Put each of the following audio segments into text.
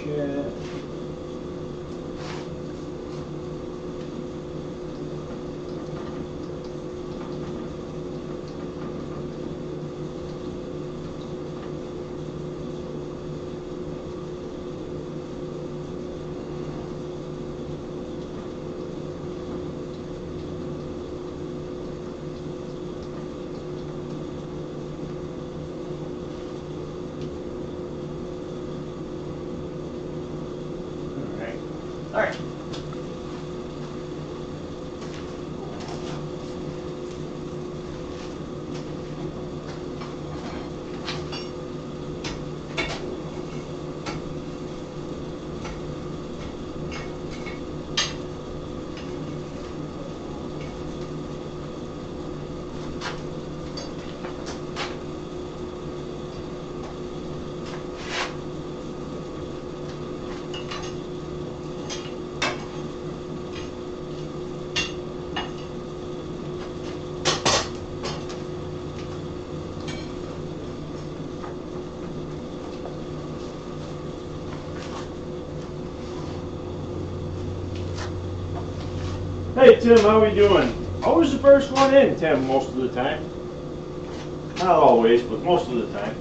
shit. All right. Hey Tim, how we doing? Always the first one in, Tim, most of the time. Not always, but most of the time.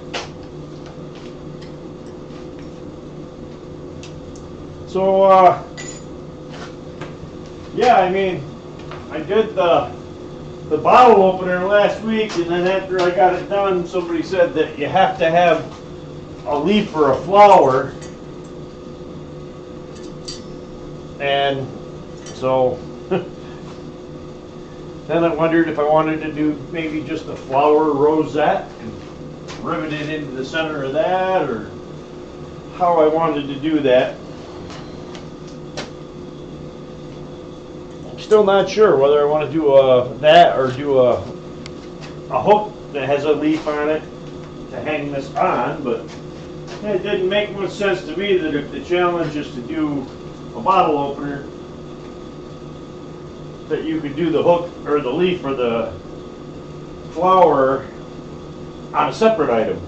So, yeah, I mean, I did the bottle opener last week, and then after I got it done, somebody said that you have to have a leaf or a flower. And so then I wondered if I wanted to do maybe just a flower rosette and rivet it into the center of that, or how I wanted to do that. I'm still not sure whether I want to do that or do a hook that has a leaf on it to hang this on, but it didn't make much sense to me that if the challenge is to do a bottle opener, that you could do the hook or the leaf or the flower on a separate item.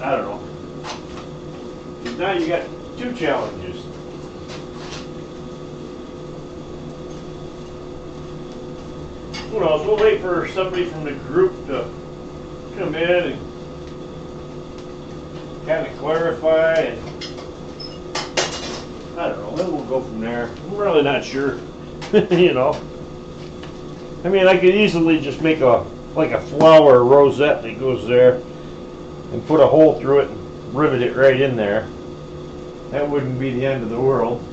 I don't know. Now you got two challenges. Who knows? We'll wait for somebody from the group to come in and kind of clarify, and I don't know. Then we'll go from there. I'm really not sure. You know, I mean, I could easily just make a flower rosette that goes there and put a hole through it and rivet it right in there. That wouldn't be the end of the world.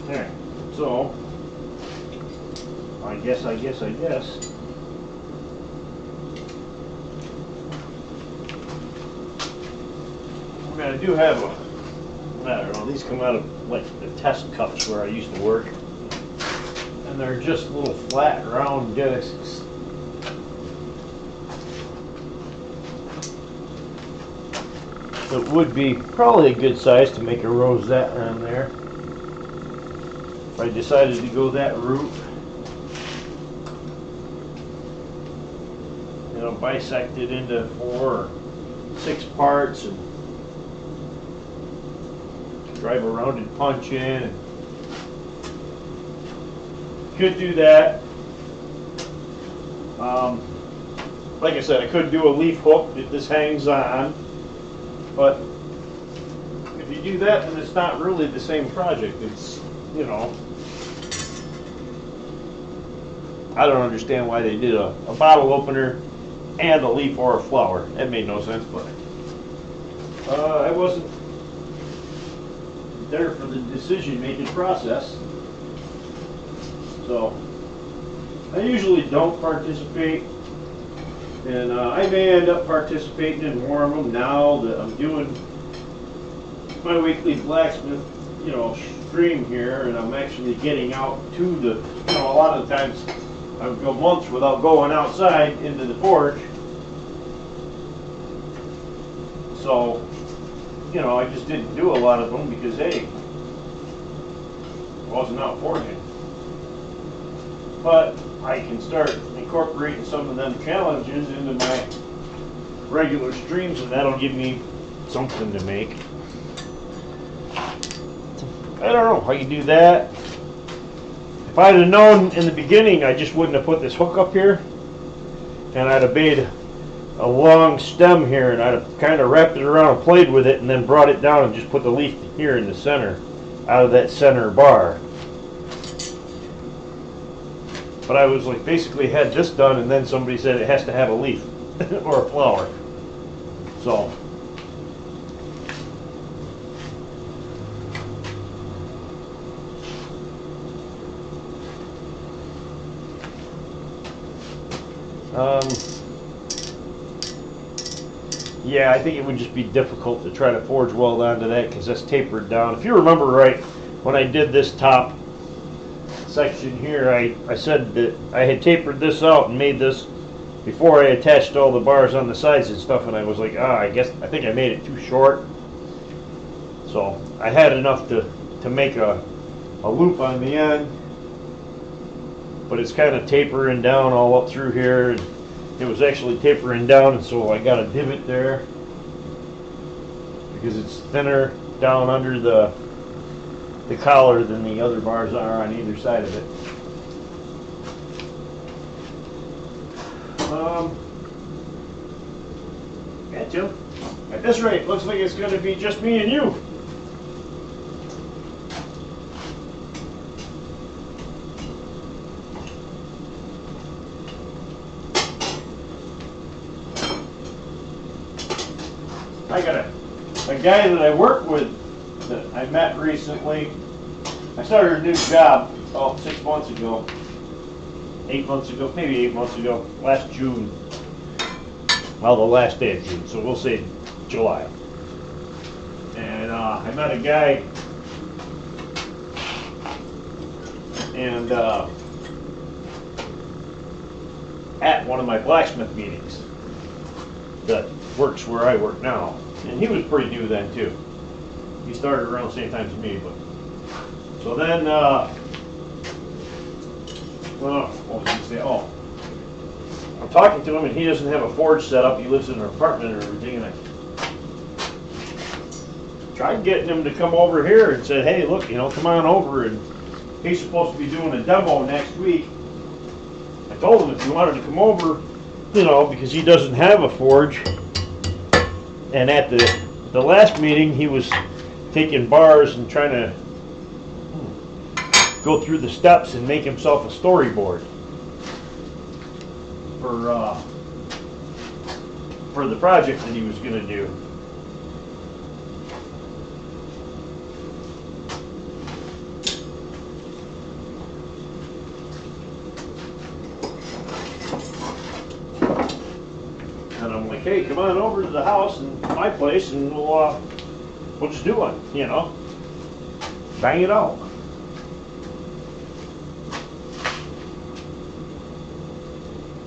There. So, I guess. I do have I don't know, these come out of like the test cups where I used to work. And they're just little flat, round discs. It would be probably a good size to make a rosette on there. If I decided to go that route. You know, bisect it into 4 or 6 parts and drive a rounded punch in. And could do that. Like I said, I could do a leaf hook that this hangs on, but if you do that, then it's not really the same project. It's, you know, I don't understand why they did a bottle opener and a leaf or a flower. That made no sense, but I wasn't there for the decision-making process. So I usually don't participate, and I may end up participating in more of them now that I'm doing my weekly blacksmith, you know, stream here, and I'm actually getting out to the, you know, a lot of the times I would go months without going outside into the porch. So, you know, I just didn't do a lot of them because, hey, I wasn't out foraging. but I can start incorporating some of them challenges into my regular streams, and that'll give me something to make. I don't know how you do that. If I'd have known in the beginning, I just wouldn't have put this hook up here, and I'd have made a long stem here, and I'd have kind of wrapped it around and played with it, and then brought it down and just put the leaf here in the center, out of that center bar. But I was like, basically had this done, and then somebody said it has to have a leaf or a flower. So yeah, I think it would just be difficult to try to forge weld onto that because that's tapered down. If you remember right, when I did this top section here, I said that I had tapered this out and made this before I attached all the bars on the sides and stuff, and I was like, I think I made it too short. So I had enough to make a loop on the end, but it's kind of tapering down all up through here, and it was actually tapering down, and so I got a divot there because it's thinner down under the collar than the other bars are on either side of it. Yeah, Jim, at this rate, looks like it's going to be just me and you. I got a guy that I work with that I met recently. I started a new job about 6 months ago. 8 months ago, maybe 8 months ago, last June. Well, the last day of June, so we'll say July. And I met a guy, and at one of my blacksmith meetings that works where I work now. And he was pretty new then too. He started around the same time as me, but so then well, what was I going to say? Oh, I'm talking to him, and he doesn't have a forge set up. He lives in an apartment and everything, and I tried getting him to come over here and said, hey, look, come on over, and he's supposed to be doing a demo next week. I told him if he wanted to come over, because he doesn't have a forge. And at the last meeting, he was taking bars and trying to go through the steps and make himself a storyboard for the project that he was going to do. And I'm like, hey, come on over to the house and my place, and we'll just do one, bang it out.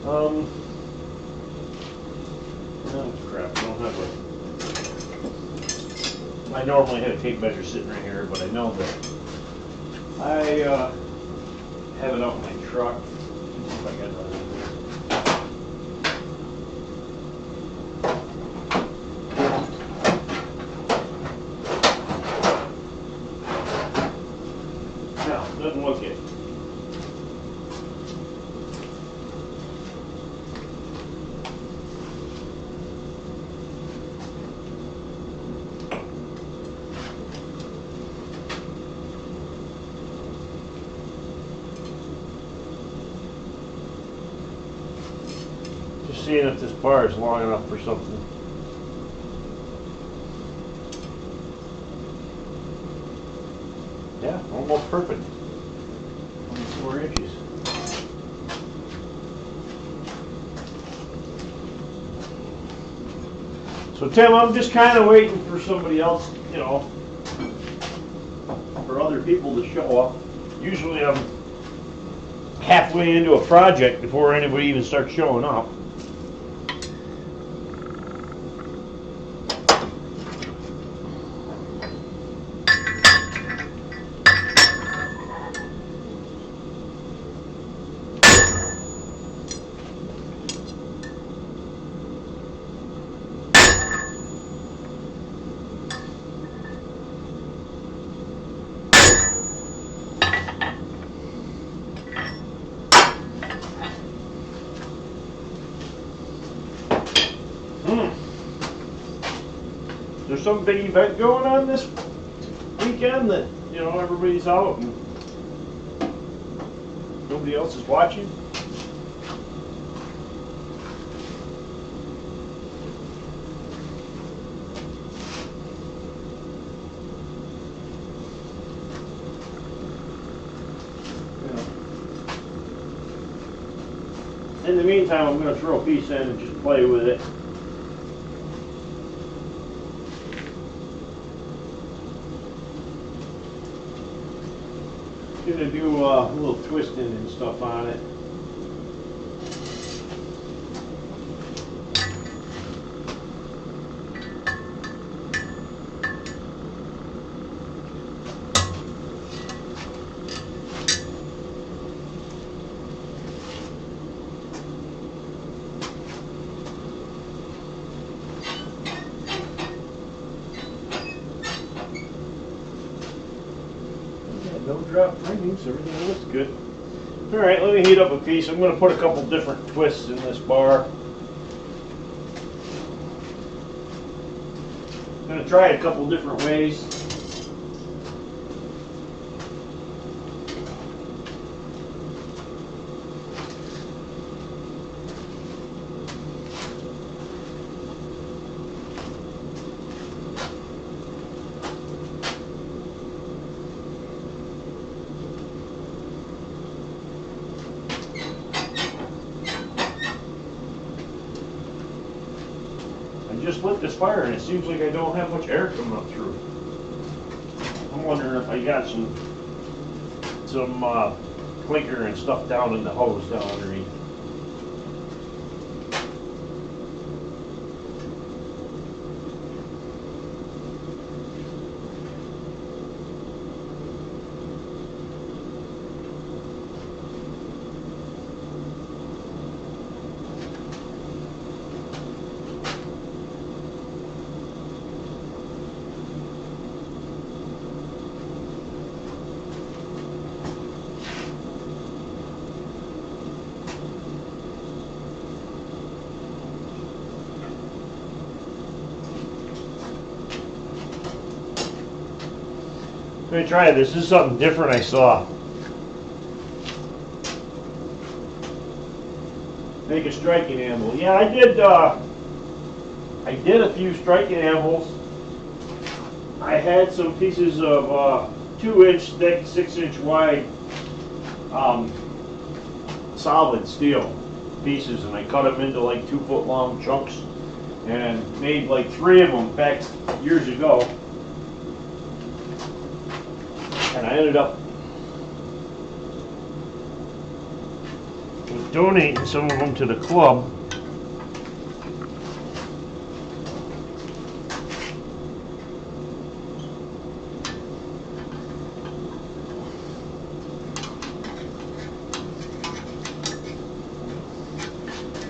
Oh crap, I don't have I normally have a tape measure sitting right here, but I know that I have it out in my truck. Let's see if I got that in there. No, doesn't look it. Seeing if this bar is long enough for something. Yeah, almost perfect. 24 inches. So Tim, I'm just kind of waiting for somebody else, for other people to show up. Usually I'm halfway into a project before anybody even starts showing up. there's some big event going on this weekend that, you know, everybody's out and nobody else is watching? In the meantime, I'm going to throw a piece in and just play with it. Going to do a little twisting and stuff on it. No drop rings, everything looks good. Alright, let me heat up a piece. I'm going to put a couple different twists in this bar. I'm going to try it a couple different ways. Just lit this fire and it seems like I don't have much air coming up through. I'm wondering if I got some clinker and stuff down in the hose down underneath. Let me try this. This is something different I saw. Make a striking anvil. Yeah, I did a few striking anvils. I had some pieces of 2-inch thick, 6-inch wide solid steel pieces, and I cut them into like 2-foot long chunks and made like 3 of them back years ago. And I ended up donating some of them to the club.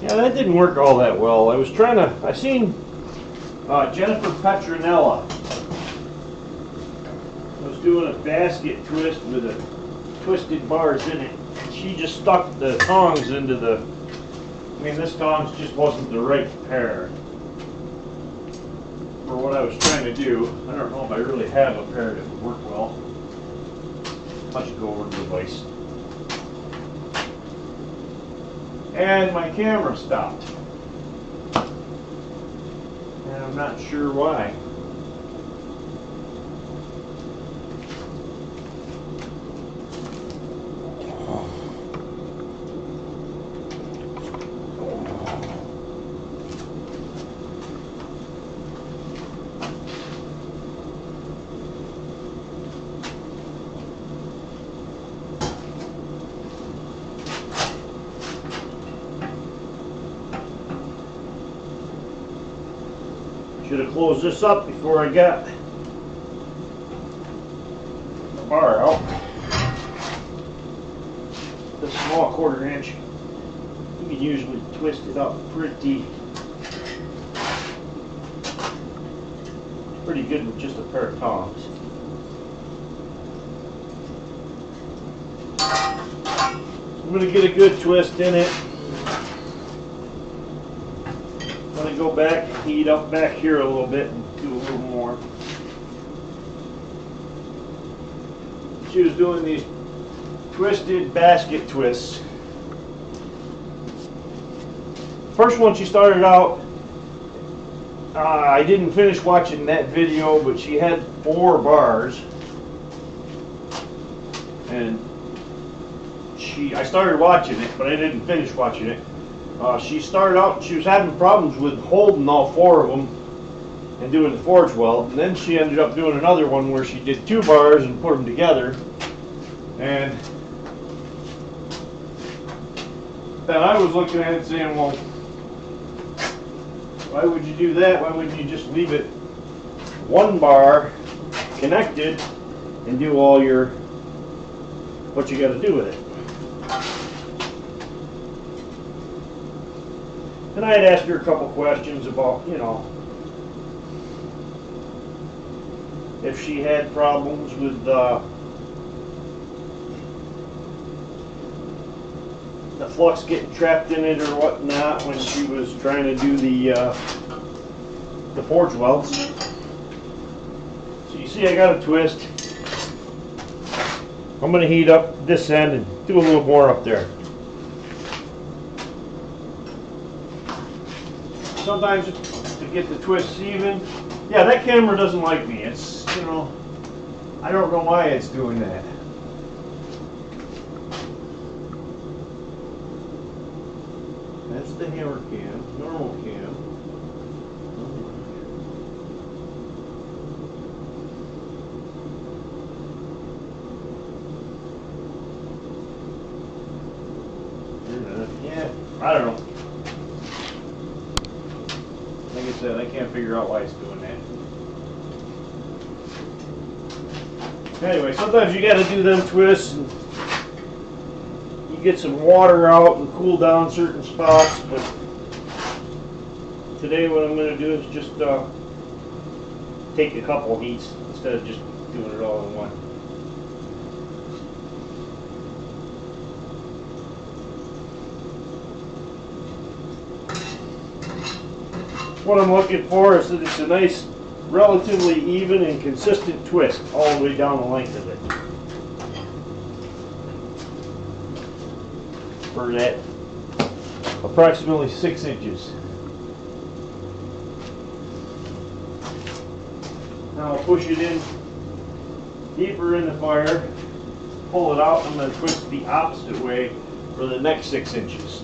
Yeah, that didn't work all that well. I seen Jennifer Petronella was doing a basket twist with the twisted bars in it. She just stuck the tongs into the, I mean, this tongs just wasn't the right pair for what I was trying to do. I don't know if I really have a pair that would work well. I should go over to the device. And my camera stopped. And I'm not sure why. Should have closed this up before I got the bar out. The small 1/4 inch, you can usually twist it up pretty good with just a pair of tongs. I'm going to get a good twist in it. I'm going to go back and heat up back here a little bit and do a little more. she was doing these twisted basket twists. First one she started out, I didn't finish watching that video, but she had 4 bars, and I started watching it, but I didn't finish watching it. She started out, she was having problems with holding all 4 of them and doing the forge weld, and then she ended up doing another one where she did 2 bars and put them together, and then I was looking at it saying, well, why would you do that? Why wouldn't you just leave it 1 bar connected and do all your, what you got to do with it? And I had asked her a couple questions about, you know, if she had problems with the flux getting trapped in it or whatnot when she was trying to do the forge welds. So you see I got a twist. I'm going to heat up this end and do a little more up there. Sometimes to get the twists even. Yeah, that camera doesn't like me. It's, you know, I don't know why it's doing that. That's the hammer cam, normal cam. Yeah, I don't know. Like I said, I can't figure out why it's doing that. Anyway, sometimes you got to do them twists and you get some water out and cool down certain spots, but today what I'm going to do is just take a couple heats instead of just doing it all in one. What I'm looking for is that it's a nice, relatively even and consistent twist all the way down the length of it. For that approximately 6 inches. Now I'll push it in deeper in the fire, pull it out, and I'm going to twist the opposite way for the next 6 inches.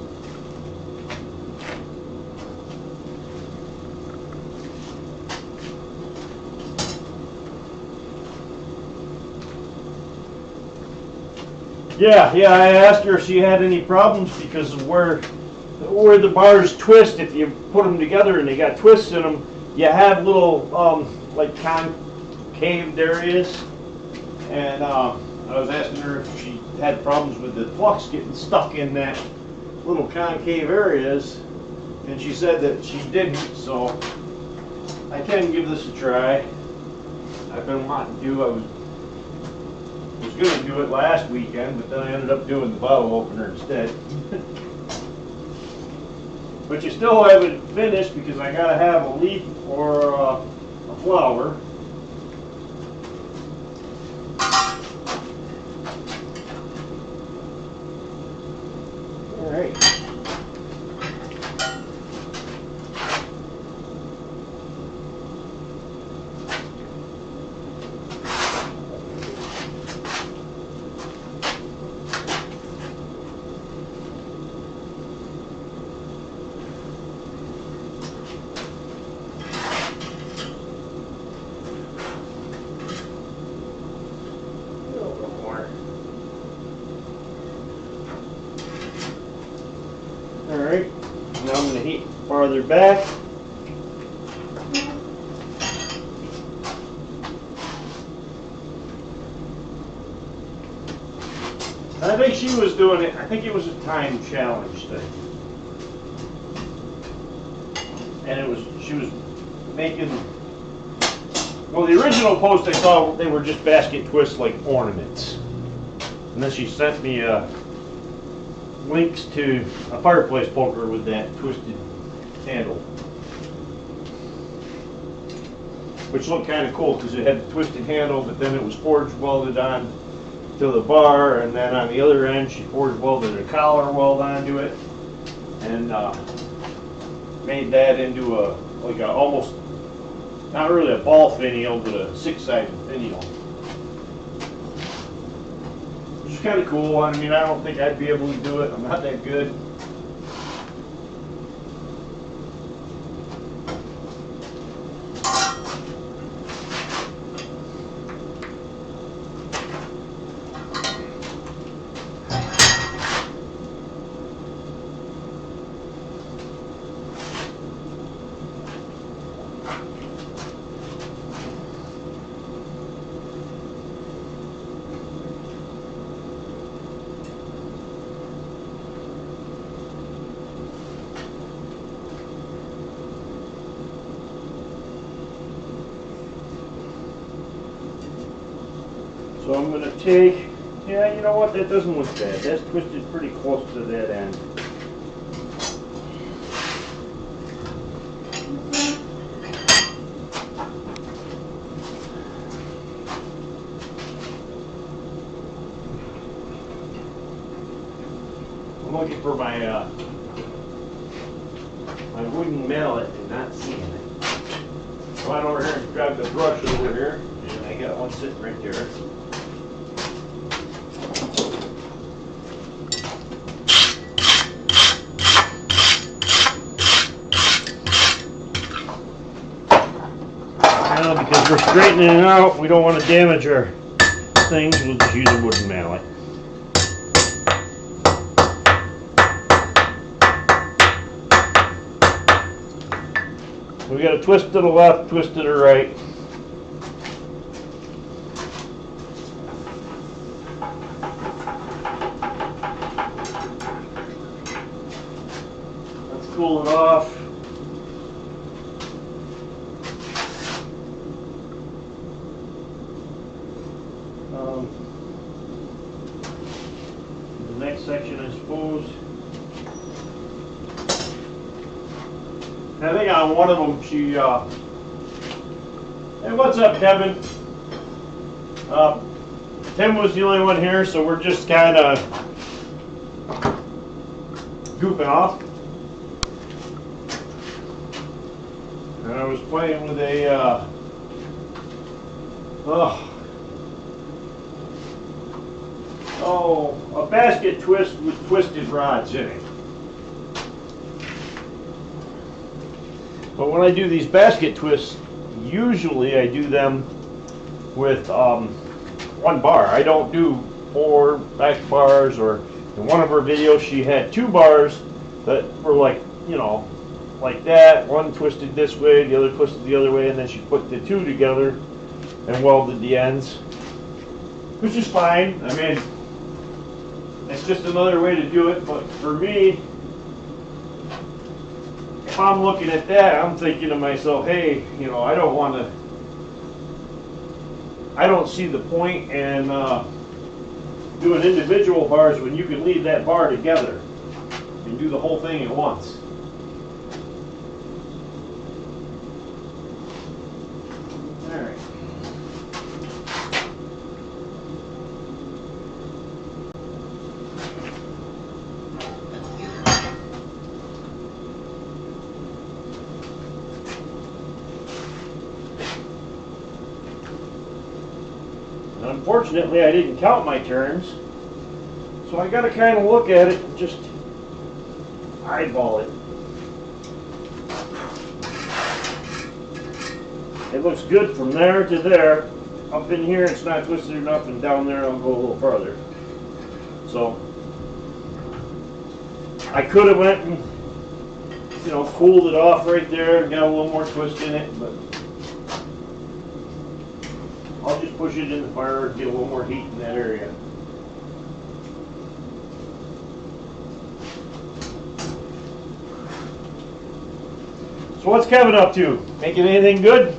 Yeah, I asked her if she had any problems because of where the bars twist. If you put them together and they got twists in them, you have little like concave areas. And I was asking her if she had problems with the flux getting stuck in that little concave areas, and she said that she didn't. So I can give this a try. I've been wanting to do. I was going to do it last weekend, but then I ended up doing the bottle opener instead. But you still haven't finished because I got to have a leaf or a flower. All right. Alright, now I'm going to heat farther back. I think she was doing it, I think it was a time challenge thing. And she was making, well, the original post I saw, they were just basket twists like ornaments. And then she sent me links to a fireplace poker with that twisted handle, which looked kind of cool because it had the twisted handle, but then it was forged welded on to the bar, and then on the other end she forge welded a collar weld onto it, and made that into a almost not really a ball finial, but a 6-sided finial. Which is kind of cool. I mean, I don't think I'd be able to do it. I'm not that good. So I'm going to take, yeah, you know what, that doesn't look bad. That's twisted pretty close to that end. I'm looking for my my wooden mallet and not seeing it. Come on over here and grab the brush over here. And I got one sitting right there. Now, because we're straightening it out, we don't want to damage our things, we'll just use a wooden mallet. We got to twist to the left, twist to the right. Let's cool it off. The next section, I suppose. I think on one of them she, hey, what's up, Kevin? Tim was the only one here, so we're just kind of goofing off. And I was playing with a, a basket twist with twisted rods in it. But when I do these basket twists, usually I do them with one bar. I don't do 4 back bars, or in one of her videos she had 2 bars that were like, you know, like that. One twisted this way, the other twisted the other way, and then she put the 2 together and welded the ends, which is fine. I mean, it's just another way to do it, but for me, if I'm looking at that, I'm thinking to myself, hey, you know, I don't see the point in doing individual bars when you can leave that bar together and do the whole thing at once. All right. Unfortunately, I didn't count my turns, so I got to kind of look at it and just eyeball it. It looks good from there to there. Up in here, it's not twisted enough, and down there, I'll go a little farther. So I could have went and, you know, cooled it off right there and got a little more twist in it, but I'll just push it in the fire and get a little more heat in that area. So what's Kevin up to? Making anything good?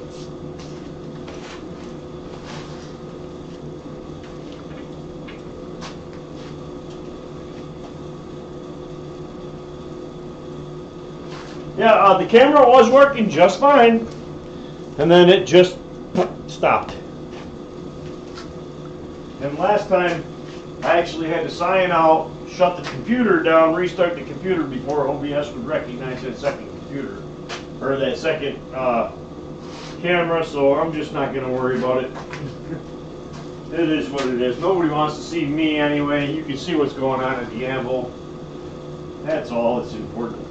Yeah, the camera was working just fine, and then it just stopped. And last time I actually had to sign out, shut the computer down, restart the computer before OBS would recognize that second computer, or that second camera, so I'm just not going to worry about it. It is what it is. Nobody wants to see me anyway. You can see what's going on at the anvil. That's all that's important.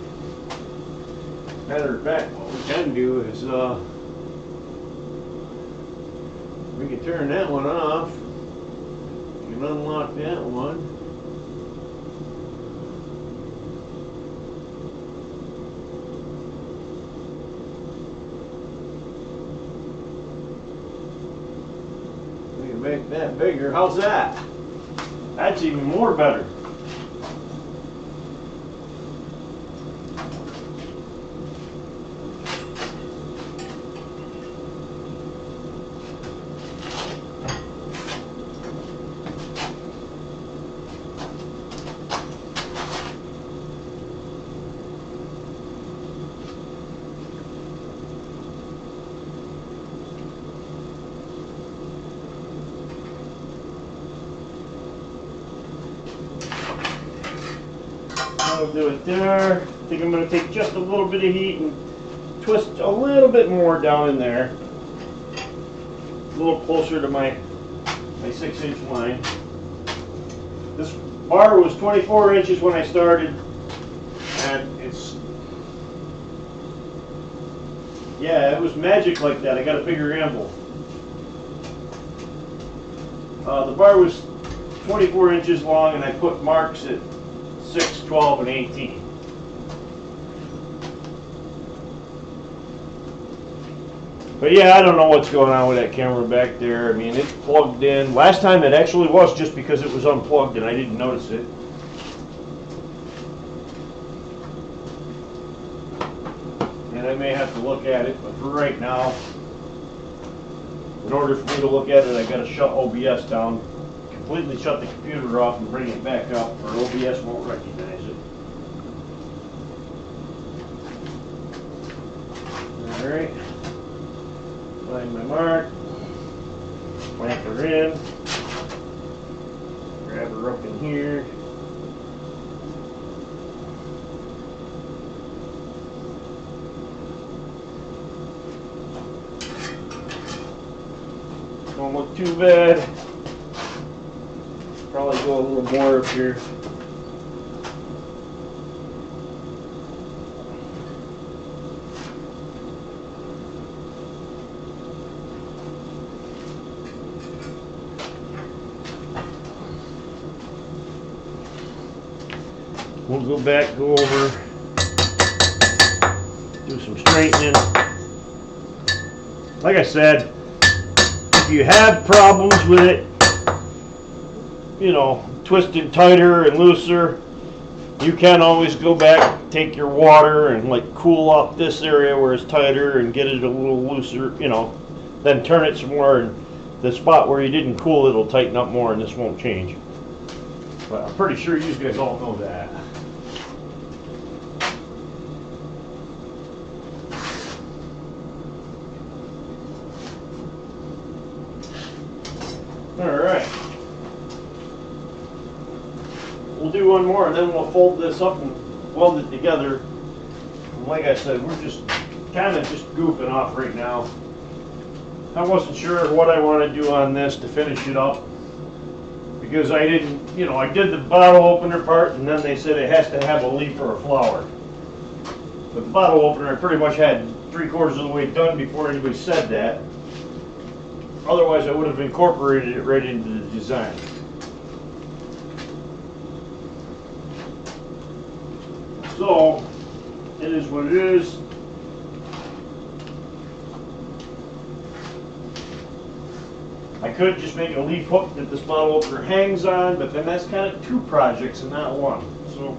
Matter of fact, what we can do is we can turn that one off. We can unlock that one. We can make that bigger. How's that? That's even more better. I'll do it there. I think I'm going to take just a little bit of heat and twist a little bit more down in there. A little closer to my 6-inch line. This bar was 24 inches when I started, and yeah, it was magic like that. I got a bigger anvil. The bar was 24 inches long, and I put marks at 6, 12, and 18. But yeah, I don't know what's going on with that camera back there. I mean, it's plugged in. Last time it actually was just because it was unplugged and I didn't notice it. And I may have to look at it, but for right now, in order for me to look at it, I got to shut OBS down, completely shut the computer off and bring it back up, or OBS won't recognize it. Alright. Find my mark. Clamp her in. Grab her up in here. Don't look too bad. Probably go a little more up here. We'll go back, go over, do some straightening. Like I said, if you have problems with it, you know, twisted tighter and looser, you can always go back, take your water and like cool off this area where it's tighter and get it a little looser, you know, then turn it some more, and the spot where you didn't cool it'll tighten up more and this won't change. But I'm pretty sure you guys all know that. Alright. We'll do one more and then we'll fold this up and weld it together. And like I said, we're just kind of just goofing off right now. I wasn't sure what I want to do on this to finish it up, because I didn't, you know, I did the bottle opener part and then they said it has to have a leaf or a flower. But the bottle opener I pretty much had 3/4 of the way done before anybody said that. Otherwise I would have incorporated it right into the design. So, it is what it is. I could just make a leaf hook that this bottle opener hangs on, but then that's kind of 2 projects and not 1. So,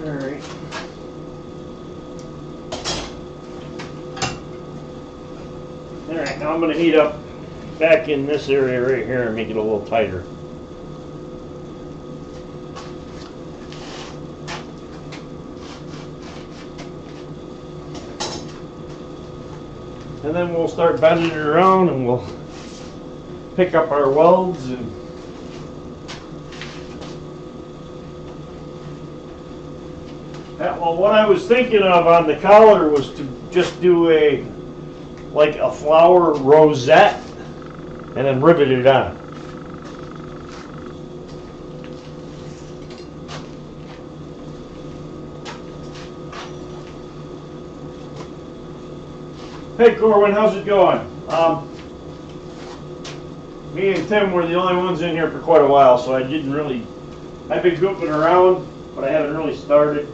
Alright. Alright, now I'm going to heat up back in this area right here and make it a little tighter. And then we'll start bending it around and we'll pick up our welds and well, what I was thinking of on the collar was to just do like a flower rosette and then rivet it on. Hey Corwin, how's it going? Me and Tim were the only ones in here for quite a while, so I've been goofing around, but I haven't really started.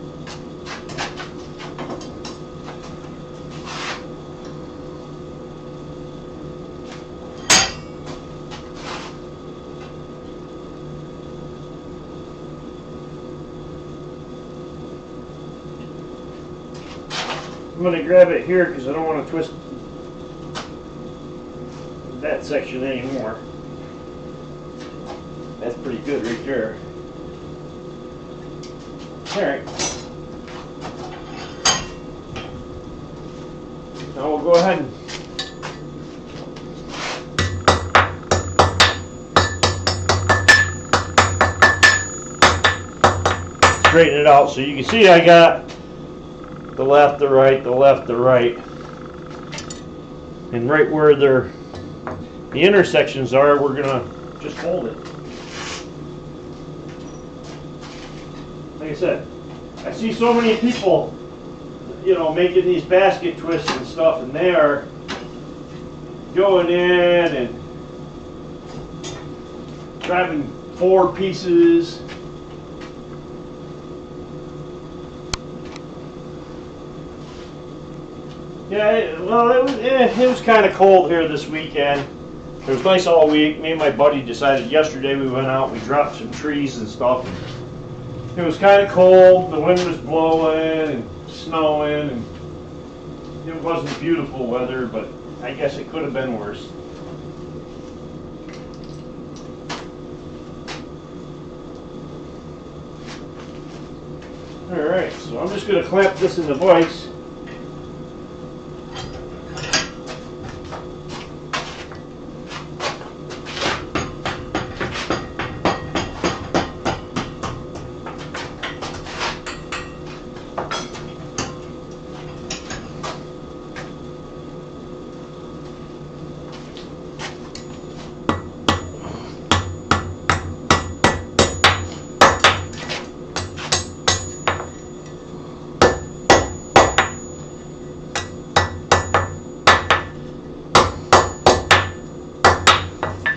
I'm going to grab it here because I don't want to twist that section anymore. That's pretty good right there. Alright. Now we'll go ahead and straighten it out. So you can see I got the left, the right, the left, the right. And right where the intersections are, we're going to just hold it. Like I said, I see so many people, you know, making these basket twists and stuff, and they are going in and grabbing 4 pieces. Yeah, well, it was kind of cold here this weekend. It was nice all week. Me and my buddy decided yesterday we went out, we dropped some trees and stuff. And it was kind of cold, the wind was blowing and snowing, and it wasn't beautiful weather, but I guess it could have been worse. Alright, so I'm just going to clamp this into place.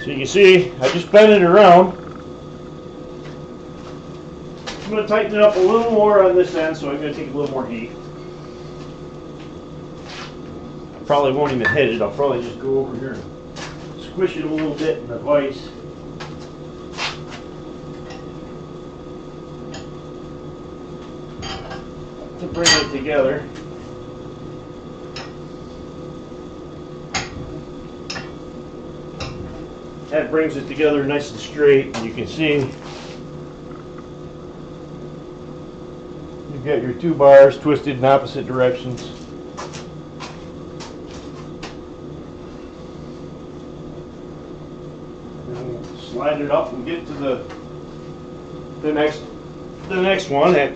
So you can see, I just bent it around. I'm going to tighten it up a little more on this end, so I'm going to take a little more heat. I probably won't even hit it, I'll probably just go over here and squish it a little bit in the vise. To bring it together. That brings it together nice and straight, and you can see you've got your 2 bars twisted in opposite directions. And we'll slide it up and get to the next one at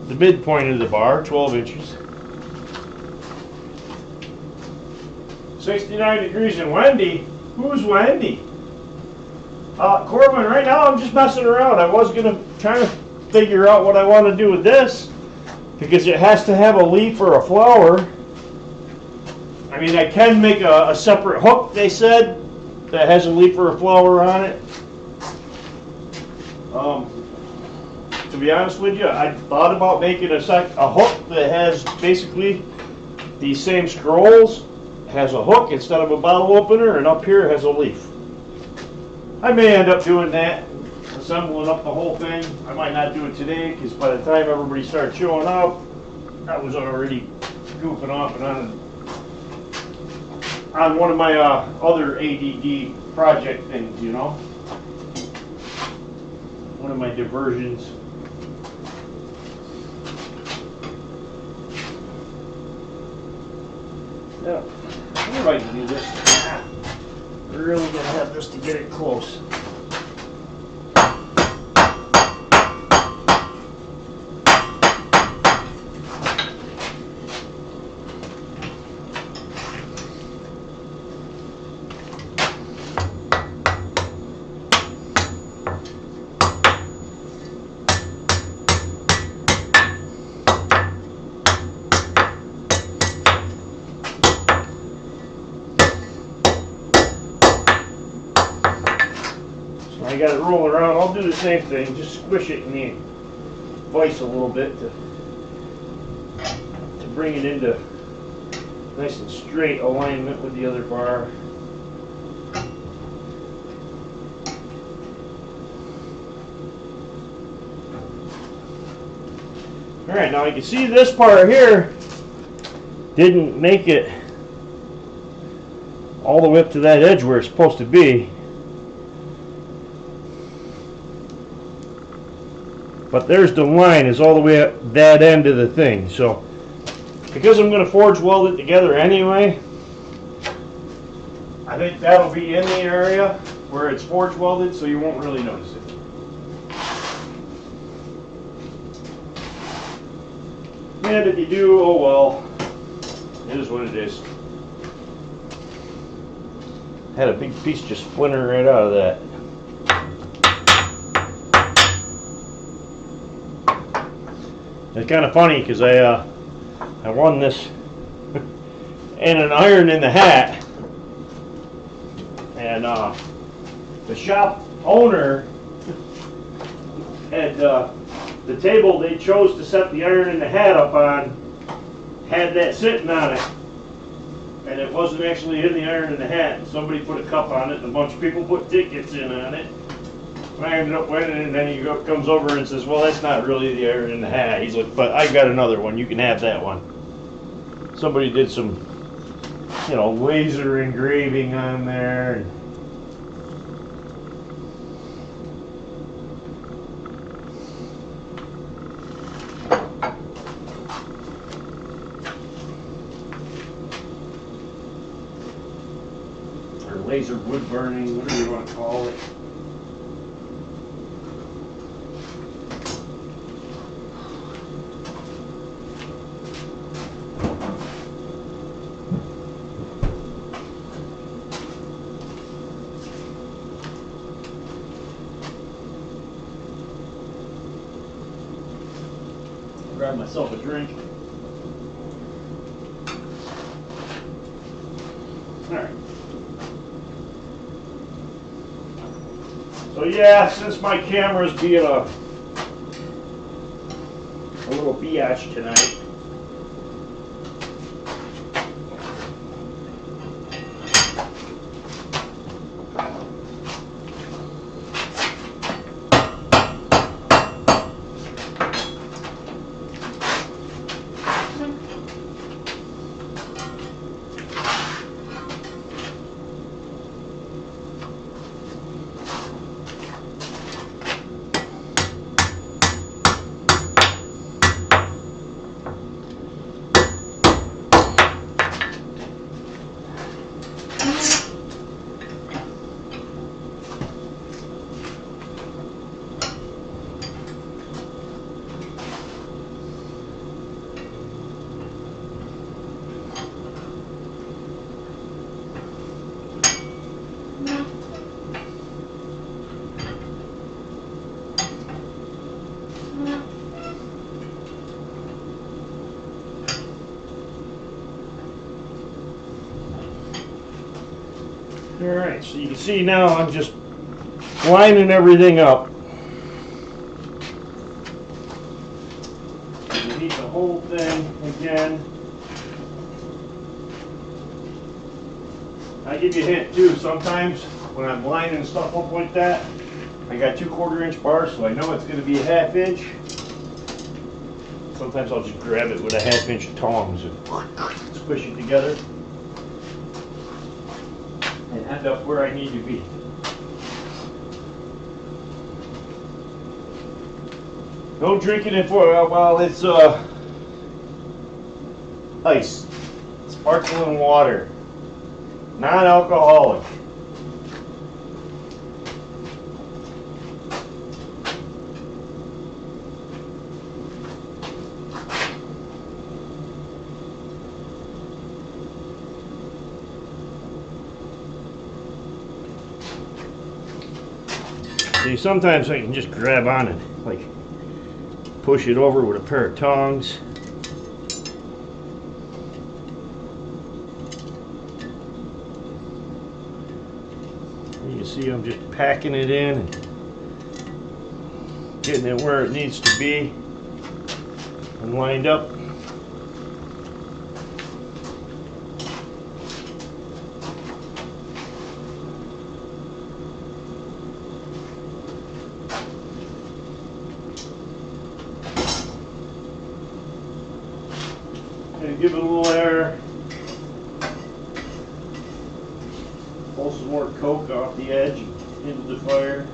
the midpoint of the bar, 12 inches. 69 degrees and Wendy. Who's Wendy? Corbin, right now I'm just messing around. I was going to try to figure out what I want to do with this, because it has to have a leaf or a flower. I mean, I can make a separate hook, they said, that has a leaf or a flower on it. To be honest with you, I thought about making a hook that has basically these same scrolls, has a hook instead of a bottle opener, and up here has a leaf. I may end up doing that. assembling up the whole thing. I might not do it today because by the time everybody starts showing up, I was already goofing off and on one of my other ADD project things, you know, one of my diversions. Yeah, I wonder if I can do this. We're really gonna have this to get it close. I got it rolling around. I'll do the same thing, just squish it in the vise a little bit to bring it into nice and straight alignment with the other bar. Alright, now you can see this part here didn't make it all the way up to that edge where it's supposed to be. But there's the line, is all the way up that end of the thing. So, because I'm going to forge weld it together anyway, I think that'll be in the area where it's forge welded, so you won't really notice it. And if you do, oh well, it is what it is. Had a big piece just splinter right out of that. It's kind of funny because I won this in an iron in the hat, and the shop owner had the table they chose to set the iron in the hat up on had that sitting on it, and it wasn't actually in the iron in the hat. And somebody put a cup on it, and a bunch of people put tickets in on it. I ended up winning, and then he comes over and says, well, that's not really the iron in the hat. He's like, but I got another one. You can have that one. Somebody did some, you know, laser engraving on there. Or laser wood burning, whatever you want to call it. Grab myself a drink. Alright. So yeah, since my camera's being a little biatch tonight, alright, so you can see now I'm just lining everything up. You need the whole thing again. I give you a hint too, sometimes when I'm lining stuff up like that, I got 2/4 inch bars, so I know it's going to be a 1/2 inch. Sometimes I'll just grab it with a 1/2 inch tongs and squish it together and end up where I need to be. No drinking it while it's ice, sparkling water, non-alcoholic. See, sometimes I can just grab on it, like push it over with a pair of tongs. You can see I'm just packing it in and getting it where it needs to be and lined up. And give it a little air. Pull some more coke off the edge into the fire.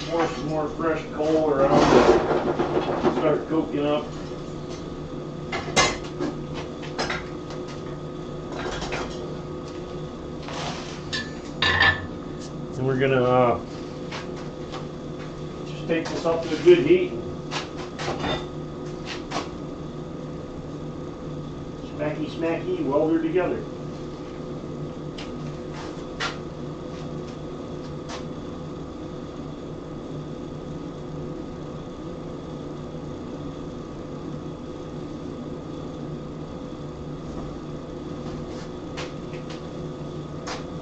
Pour some more fresh coal around to start coking up. And we're gonna just take this up to a good heat. Smacky smacky, weld her together.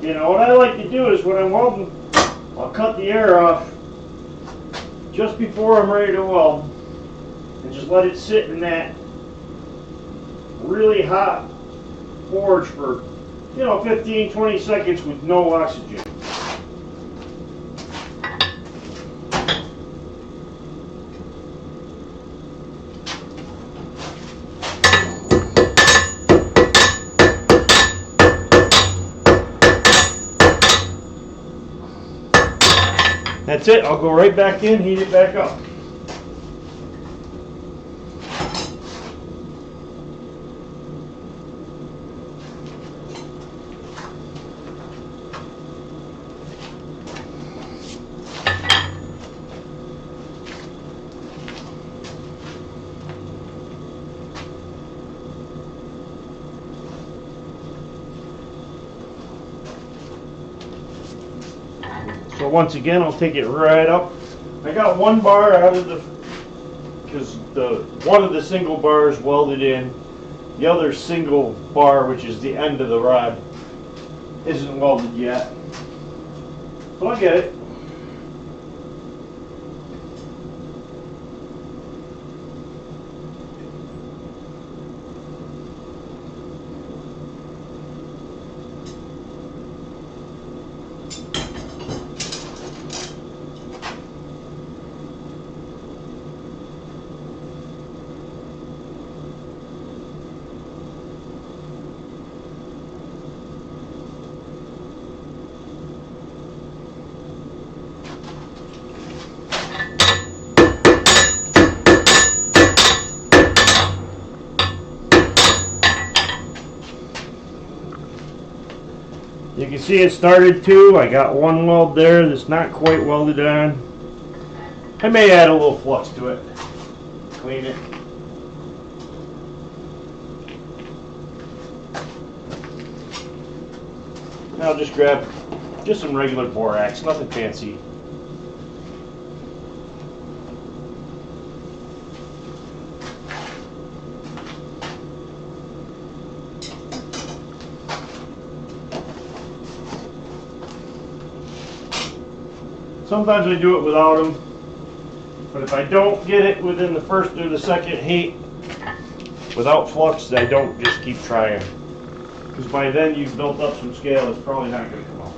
You know, what I like to do is when I'm welding, I'll cut the air off just before I'm ready to weld and just let it sit in that really hot forge for, 15-20 seconds with no oxygen. That's it. I'll go right back in, heat it back up. So once again, I'll take it right up. I got one bar out of because one of the single bars welded in. The other single bar, which is the end of the rod, isn't welded yet. So I'll get it. You can see it started too. I got one weld there that's not quite welded on. I may add a little flux to it. Clean it. I'll just grab just some regular borax, nothing fancy. Sometimes I do it without them, but if I don't get it within the first or the second heat without flux, I don't just keep trying. because by then you've built up some scale. It's probably not going to come out.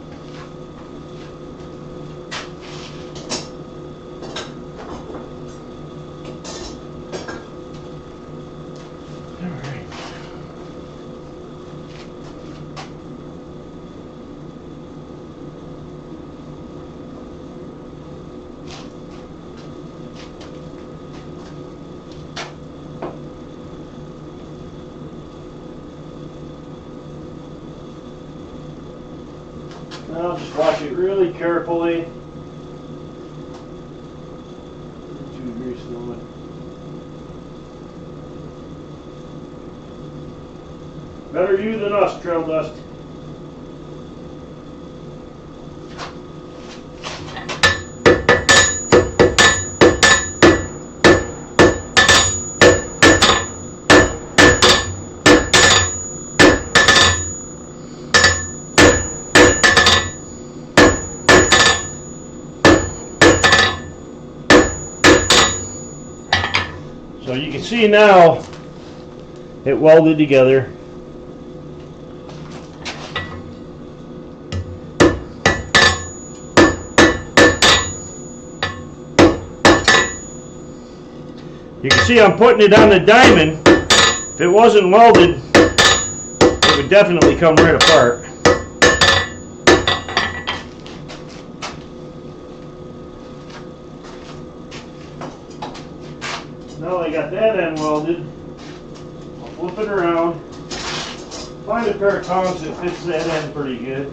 Now just watch it really carefully. Too greased on it. Better you than us, Trail Dust. So you can see now it welded together. You can see I'm putting it on the diamond. If it wasn't welded, it would definitely come right apart. Now I got that end welded, I'll flip it around, find a pair of tongs that fits that end pretty good.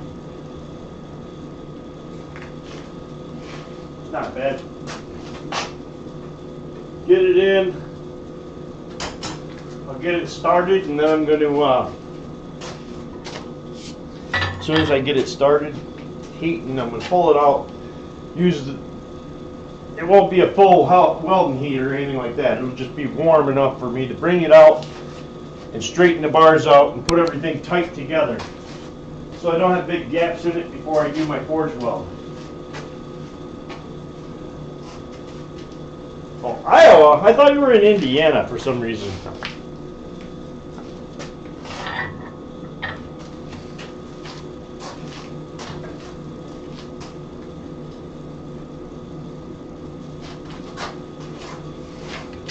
It's not bad. Get it in, I'll get it started, and then I'm going to, as soon as I get it started, heating, I'm going to pull it out, use the, it won't be a full welding heat or anything like that. It'll just be warm enough for me to bring it out and straighten the bars out and put everything tight together, so I don't have big gaps in it before I do my forge weld. Oh, Iowa? I thought you were in Indiana for some reason.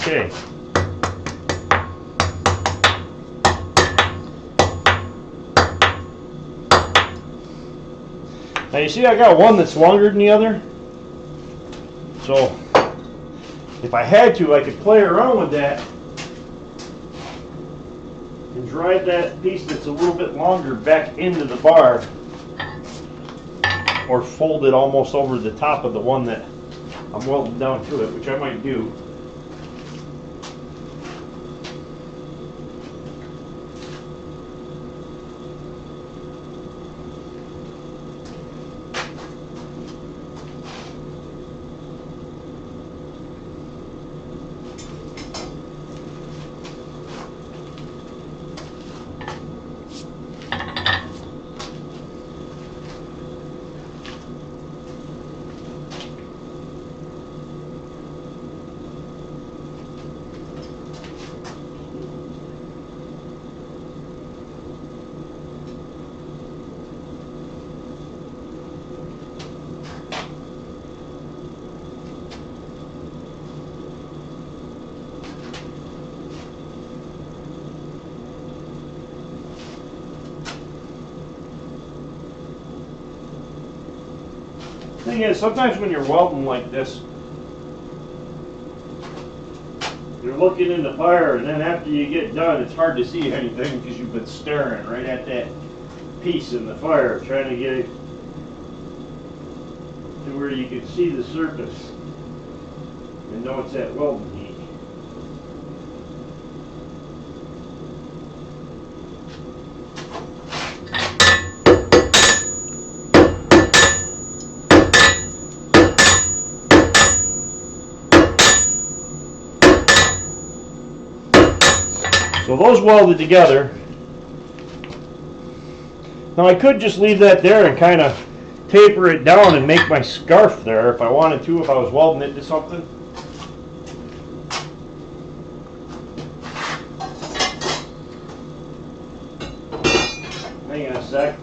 Okay. Now you see I got one that's longer than the other. So if I had to, I could play around with that and drive that piece that's a little bit longer back into the bar, or fold it almost over the top of the one that I'm welding down to it, which I might do. Thing is, sometimes when you're welding like this, you're looking in the fire, and then after you get done, it's hard to see anything because you've been staring right at that piece in the fire, trying to get it to where you can see the surface and know it's at welding heat. So those welded together. Now I could just leave that there and kind of taper it down and make my scarf there if I wanted to, if I was welding it to something. sec.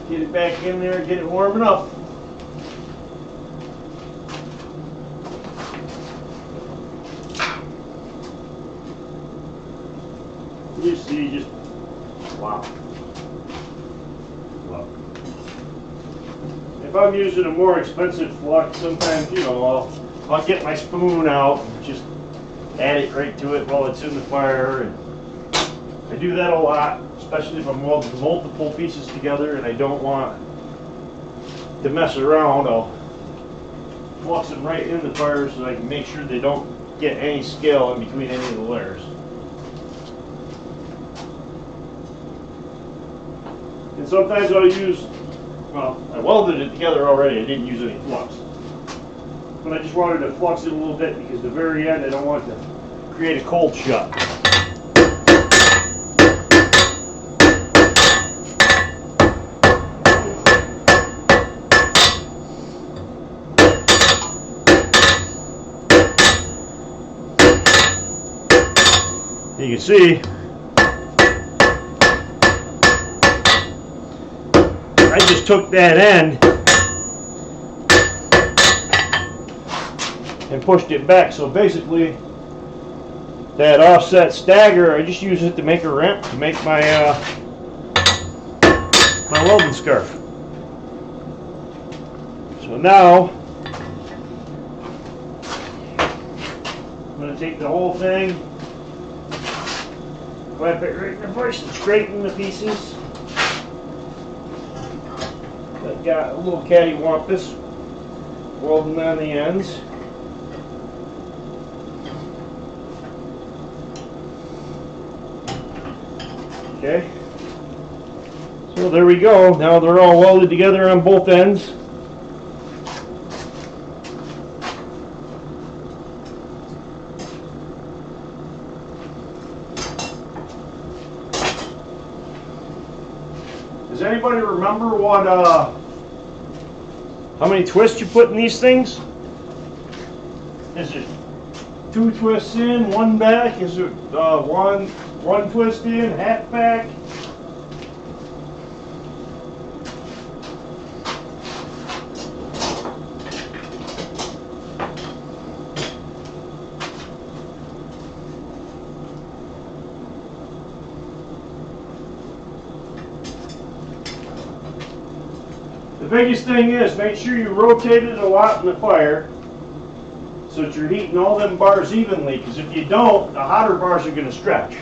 Get it back in there and get it warming up. You see, just wow. Wow. If I'm using a more expensive flux, sometimes, you know, I'll get my spoon out and just add it right to it while it's in the fire. And I do that a lot, especially if I'm welding multiple pieces together and I don't want to mess around. I'll flux them right in the fire so I can make sure they don't get any scale in between any of the layers. And sometimes I'll use, well, I welded it together already, I didn't use any flux. But I just wanted to flux it a little bit because at the very end I don't want to create a cold shut. You can see I just took that end and pushed it back. So basically that offset stagger, I just use it to make a ramp to make my my welding scarf. So now I'm going to take the whole thing, clamp it right in place and straighten the pieces. I've got a little cattywampus welding on the ends. Okay, so there we go. Now they're all welded together on both ends. Does anybody remember what, how many twists you put in these things? Is it 2 twists in, 1 back? Is it one twist in, half back? The biggest thing is make sure you rotate it a lot in the fire so that you're heating all them bars evenly, because if you don't, the hotter bars are going to stretch.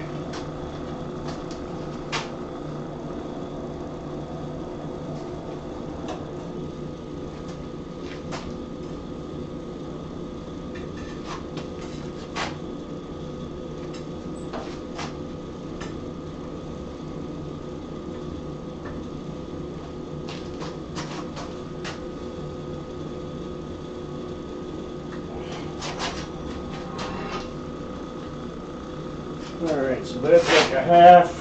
Alright, so that's like a half,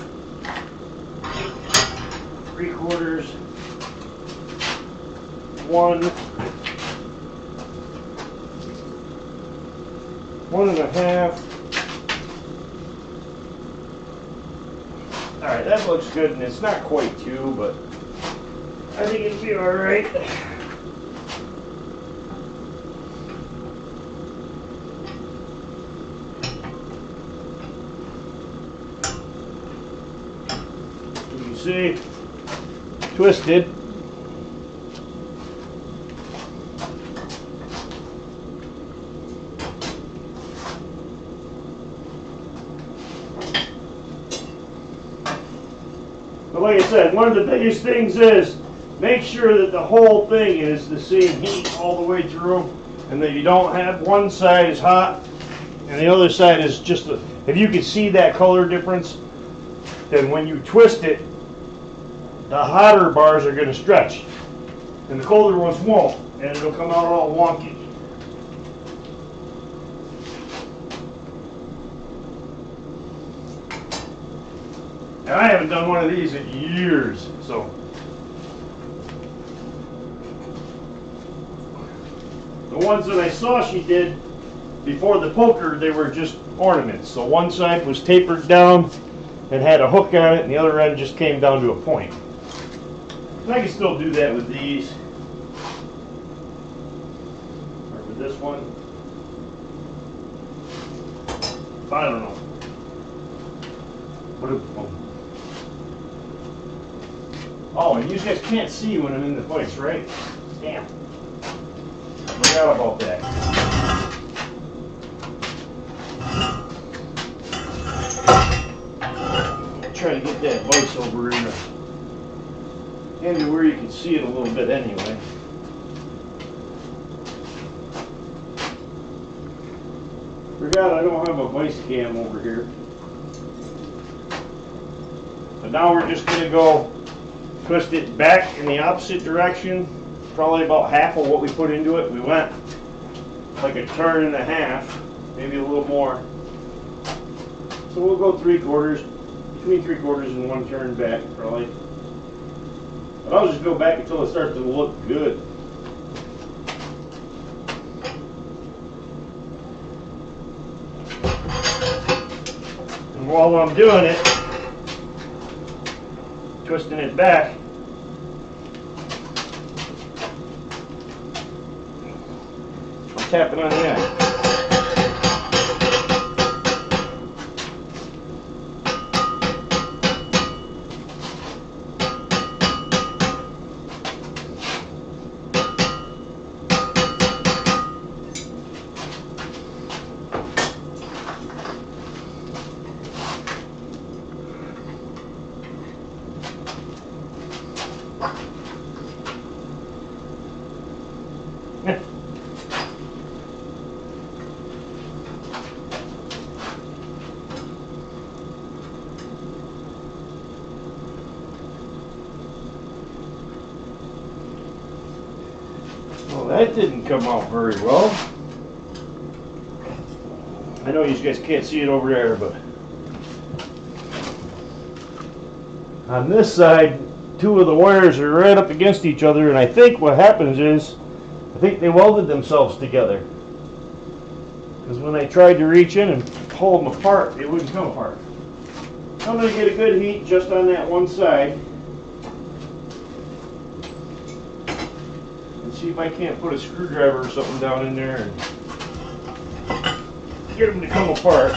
3/4, 1, 1.5. Alright, that looks good, and it's not quite 2, but I think it'll be alright. See, twisted. But like I said, one of the biggest things is make sure that the whole thing is the same heat all the way through, and that you don't have one side is hot and the other side is just a, if you can see that color difference, then when you twist it, the hotter bars are going to stretch and the colder ones won't. and it'll come out all wonky. And I haven't done one of these in years, so. The ones that I saw she did before the poker, they were just ornaments. So one side was tapered down and had a hook on it, and the other end just came down to a point. And I can still do that with these. Or with this one. I don't know. Oh, and you guys can't see when I'm in the place, right? Damn. Forgot about that. Try to get that vise over into where you can see it a little bit anyway. Forgot I don't have a vice cam over here. But now we're just going to go twist it back in the opposite direction. Probably about half of what we put into it. We went like a turn and a half, maybe a little more. So we'll go 3/4, between 3/4 and 1 turn back probably. But I'll just go back until it starts to look good. And while I'm doing it, twisting it back, tap it on the end. Well, that didn't come out very well. I know you guys can't see it over there, but on this side, 2 of the wires are right up against each other, and I think what happens is, I think they welded themselves together. Because when I tried to reach in and pull them apart, they wouldn't come apart. I'm going to get a good heat just on that one side. See if I can't put a screwdriver or something down in there and get them to come apart.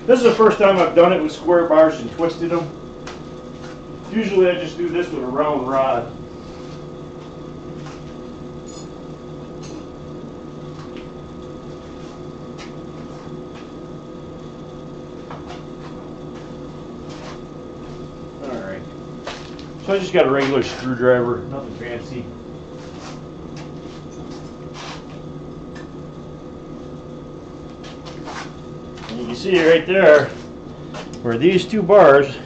This is the first time I've done it with square bars and twisted them. Usually I just do this with a round rod. Alright. So I just got a regular screwdriver, nothing fancy. And you can see right there where these 2 bars,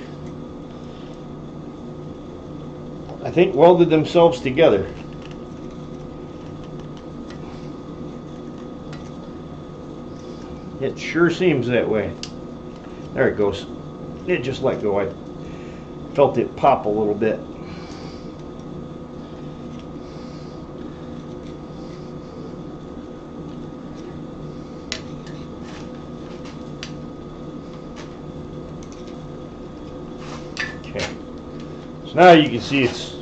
I think, welded themselves together. It sure seems that way. There it goes. It just let go. I felt it pop a little bit. Okay. So now you can see it's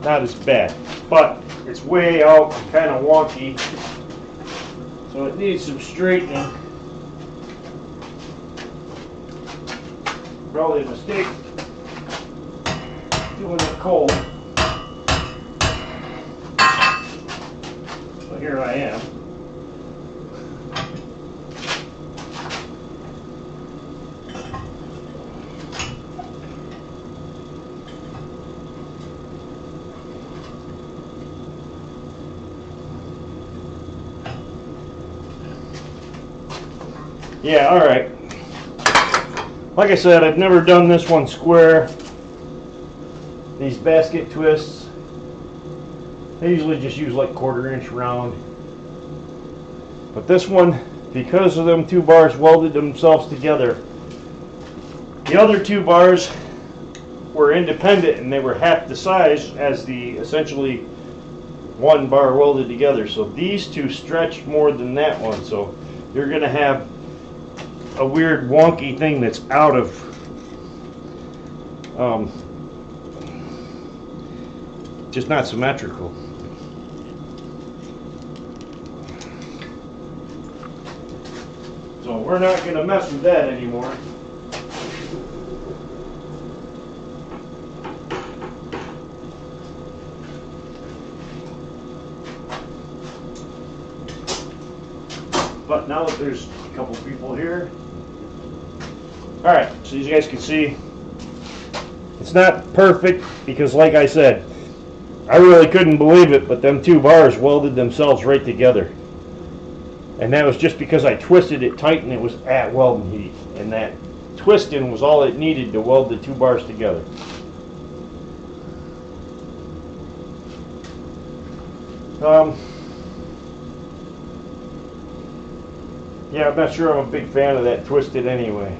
not as bad, but it's way out and kind of wonky. So it needs some straightening. Probably a mistake doing it cold. So here I am. Yeah, all right. Like I said, I've never done this one square. these basket twists, I usually just use like 1/4 inch round. But this one, because of them 2 bars welded themselves together, the other 2 bars were independent and they were half the size as the essentially 1 bar welded together. So these 2 stretched more than that one. So you're going to have a weird wonky thing that's out of just not symmetrical. So we're not going to mess with that anymore. But now that there's a couple people here, alright, so you guys can see it's not perfect because, like I said, I really couldn't believe it, but them 2 bars welded themselves right together. And that was just because I twisted it tight and it was at welding heat. And that twisting was all it needed to weld the 2 bars together. Yeah, I'm not sure I'm a big fan of that twisted anyway.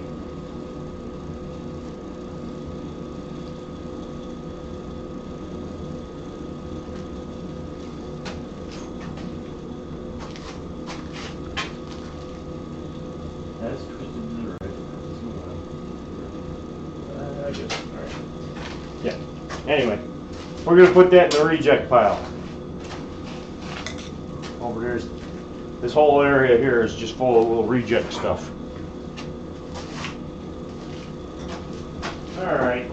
That's twisted to the right. I guess, alright. Yeah. Anyway, we're going to put that in the reject pile. Over there's this whole area here is just full of little reject stuff. Alright,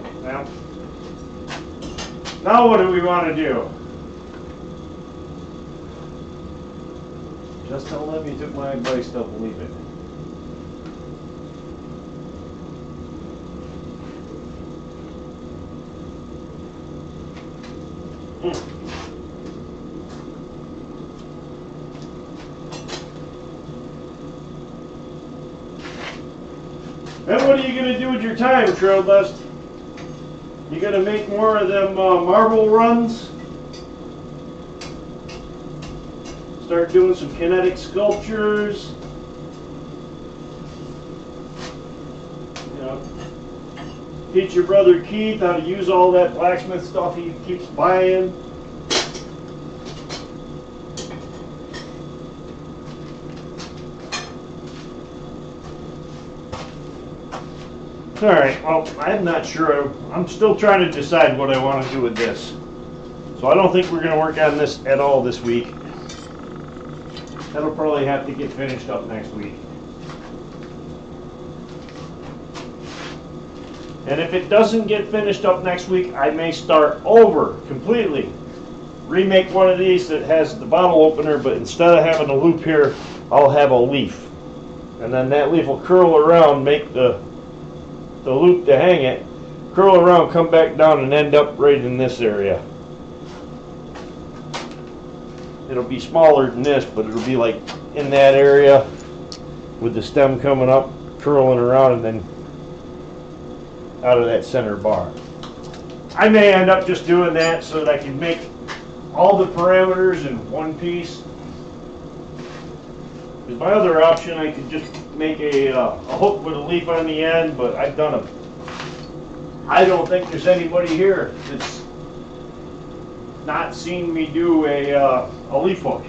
now what do we want to do? Just tell them you took my advice, don't believe it. Then what are you going to do with your time, Trail Dust? You going to make more of them marble runs? Start doing some kinetic sculptures? You know, teach your brother Keith how to use all that blacksmith stuff he keeps buying? Alright, well, I'm not sure. I'm still trying to decide what I want to do with this. So I don't think we're going to work on this at all this week. That'll probably have to get finished up next week. And if it doesn't get finished up next week, I may start over completely. Remake one of these that has the bottle opener, but instead of having a loop here, I'll have a leaf. And then that leaf will curl around, make the loop to hang it, curl around, come back down, and end up right in this area. It'll be smaller than this, but it'll be like in that area with the stem coming up, curling around, and then out of that center bar. I may end up just doing that so that I can make all the parameters in one piece. Because my other option, I could just make a hook with a leaf on the end, but I don't think there's anybody here that's not seen me do a leaf hook.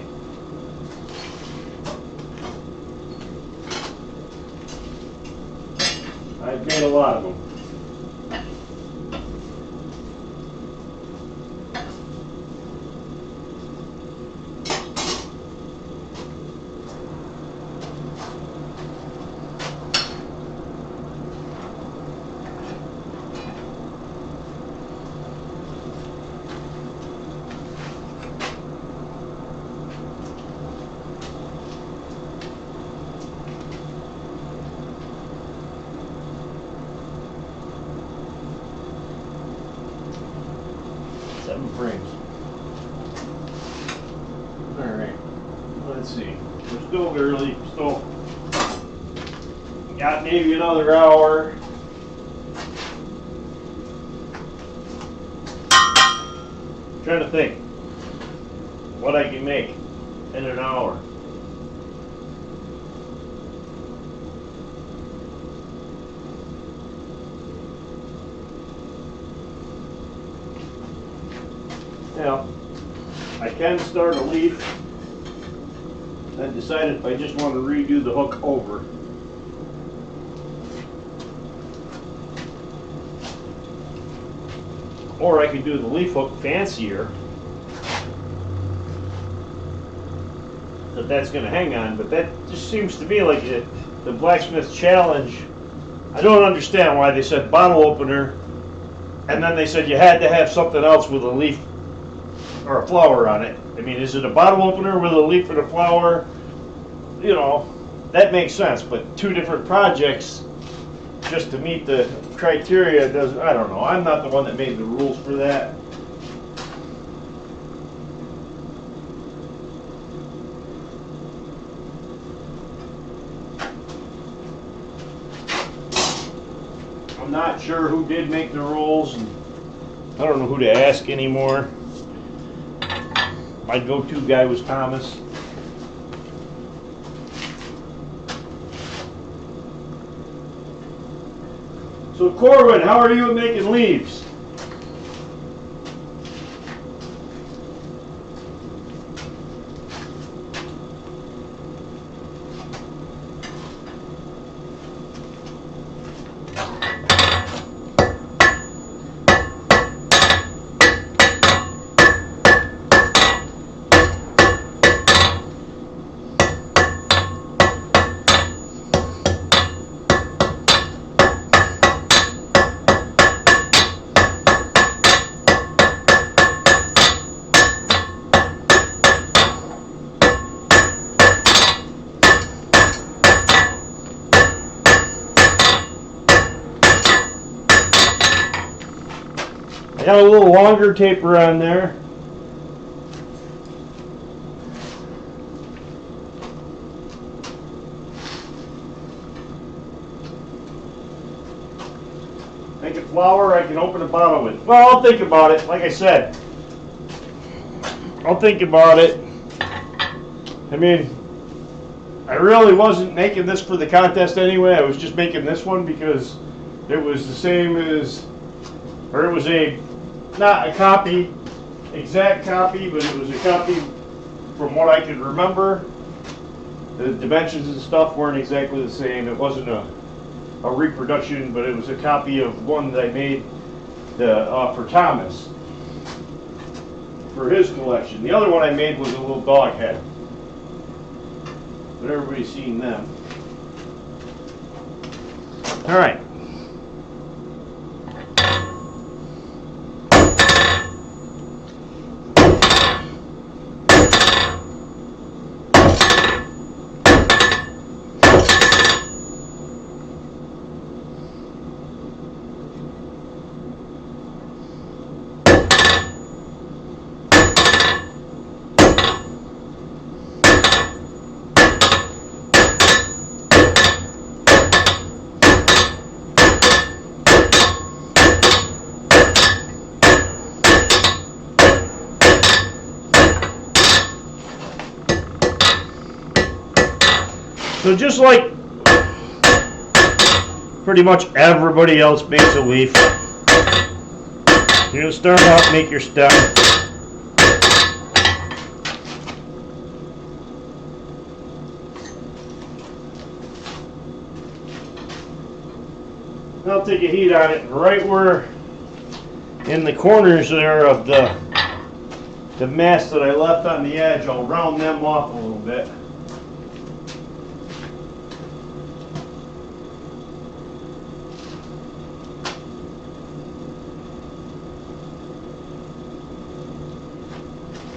I've made a lot of them. Frames. Alright, let's see. We're still early, still got maybe another hour. trying to think what I can make in an hour. Now, I can start a leaf. I decided if I just want to redo the hook over. Or I could do the leaf hook fancier that's going to hang on, but that just seems to me like the blacksmith challenge. I don't understand why they said bottle opener and then they said you had to have something else with a leaf or a flower on it. I mean, is it a bottle opener with a leaf and a flower? You know, that makes sense, but two different projects just to meet the criteria doesn't, I don't know. I'm not the one that made the rules for that. I'm not sure who did make the rules, and I don't know who to ask anymore. My go-to guy was Thomas. So Corwin, how are you at making leaves? I got a little longer taper on there. Make a flower I can open a bottle with. Well, I'll think about it. Like I said, I'll think about it. I mean, I really wasn't making this for the contest anyway. I was just making this one because it was the same as, or it was not a copy, exact copy, but it was a copy from what I could remember. The dimensions and stuff weren't exactly the same. It wasn't a reproduction, but it was a copy of one that I made for Thomas for his collection. The other one I made was a little dog head, but everybody's seen them. All right. So just like pretty much everybody else makes a leaf, you're going to start out, make your stem. I'll take a heat on it right where in the corners there of the mast that I left on the edge. I'll round them off a little bit.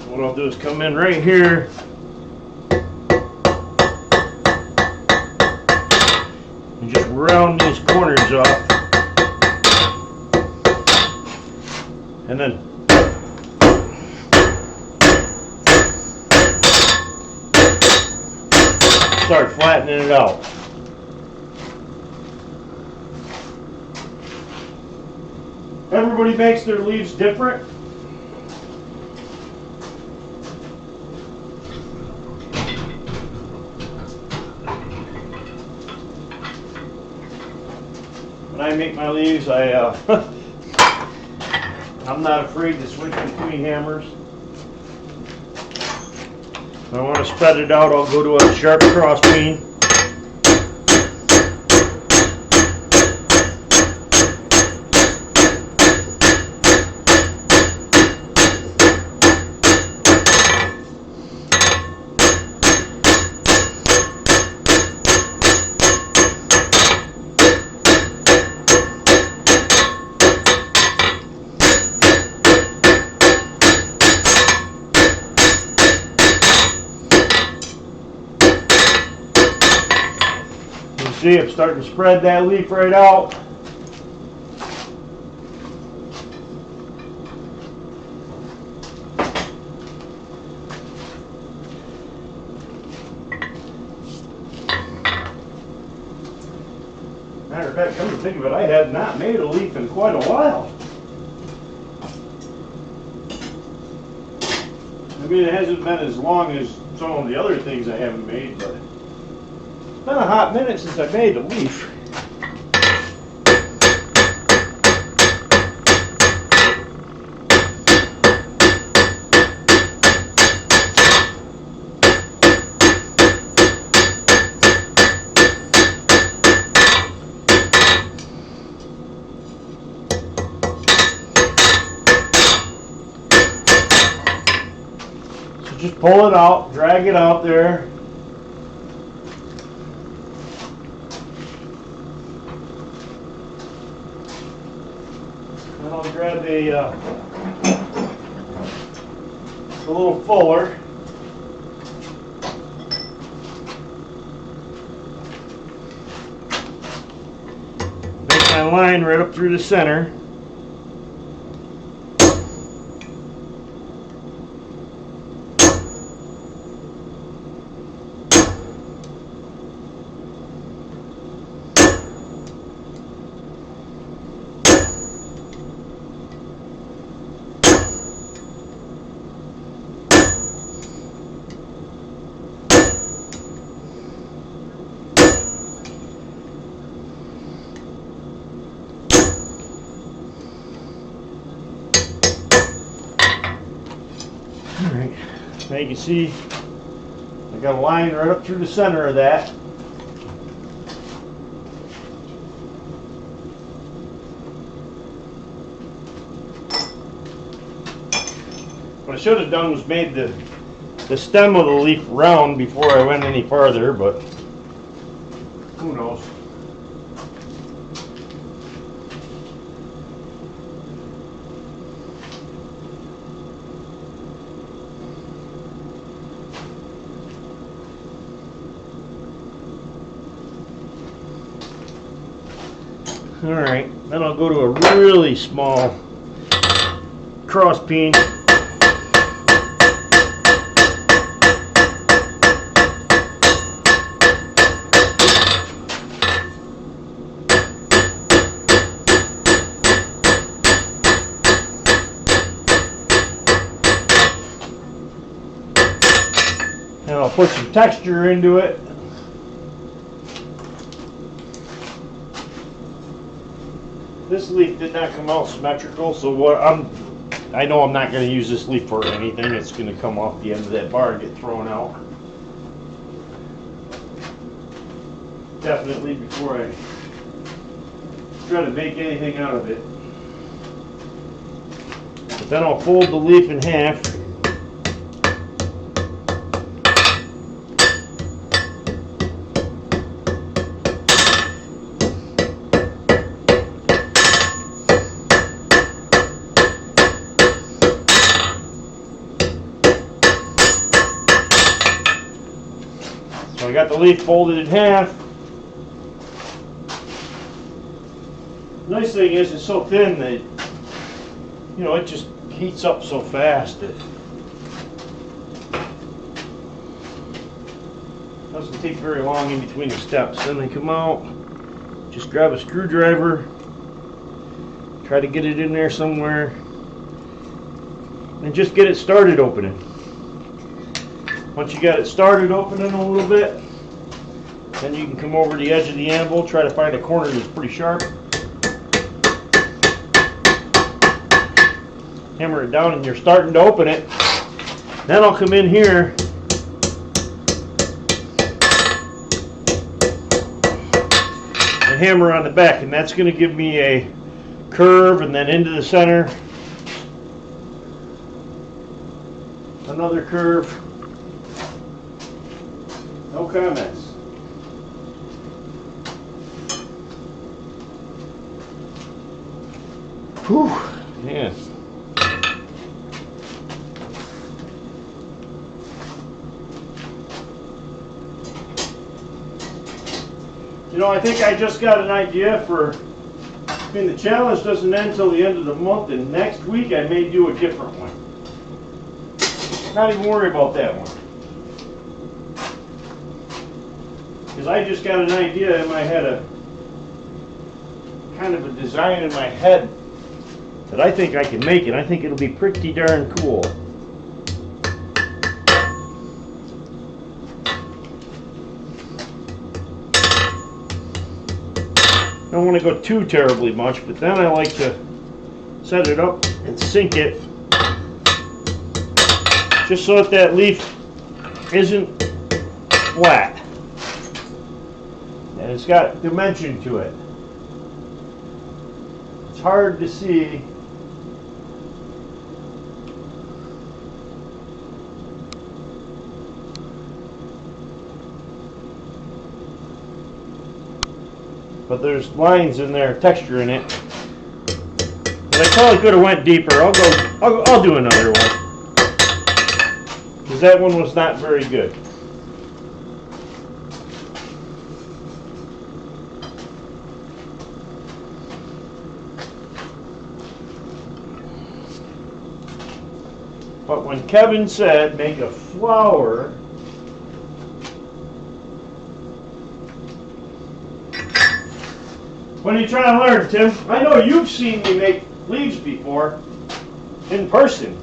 What I'll do is come in right here and just round these corners off, and then start flattening it out. Everybody makes their leaves different. when I make my leaves, I'm not afraid to switch between hammers. If I want to spread it out, I'll go to a sharp cross peen. See, I'm starting to spread that leaf right out. Matter of fact, come to think of it, I had not made a leaf in quite a while. I mean, it hasn't been as long as some of the other things I haven't made, but it's been a hot minute since I made a leaf. So just pull it out, drag it out there. And I'll grab a little fuller. Make my line right up through the center. Alright, now you can see I got a line right up through the center of that. What I should have done was made the stem of the leaf round before I went any farther, but who knows. Alright, then I'll go to a really small cross peen. And I'll put some texture into it. This leaf did not come out symmetrical, so I know I'm not going to use this leaf for anything. It's going to come off the end of that bar and get thrown out. Definitely before I try to make anything out of it. But then I'll fold the leaf in half. So I got the leaf folded in half. The nice thing is it's so thin that, you know, it just heats up so fast that it doesn't take very long in between the steps. Then they come out, just grab a screwdriver, try to get it in there somewhere, and just get it started opening. Once you got it started opening a little bit, then you can come over the edge of the anvil, try to find a corner that's pretty sharp, hammer it down, and you're starting to open it. Then I'll come in here and hammer on the back, and that's going to give me a curve, and then into the center, another curve. No comments. Whew, yeah. You know, I think I just got an idea for, I mean, the challenge doesn't end until the end of the month, and next week I may do a different one. Not even worry about that one. Because I just got an idea in my head, a kind of a design in my head that I think I can make, and I think it'll be pretty darn cool. I don't want to go too terribly much, but then I like to set it up and sink it just so that leaf isn't flat and it's got dimension to it. It's hard to see but there's lines in there, texture in it. But I probably could have went deeper. I'll do another one, because that one was not very good. But when Kevin said make a flower, what are you trying to learn, Tim? I know you've seen me make leaves before, in person.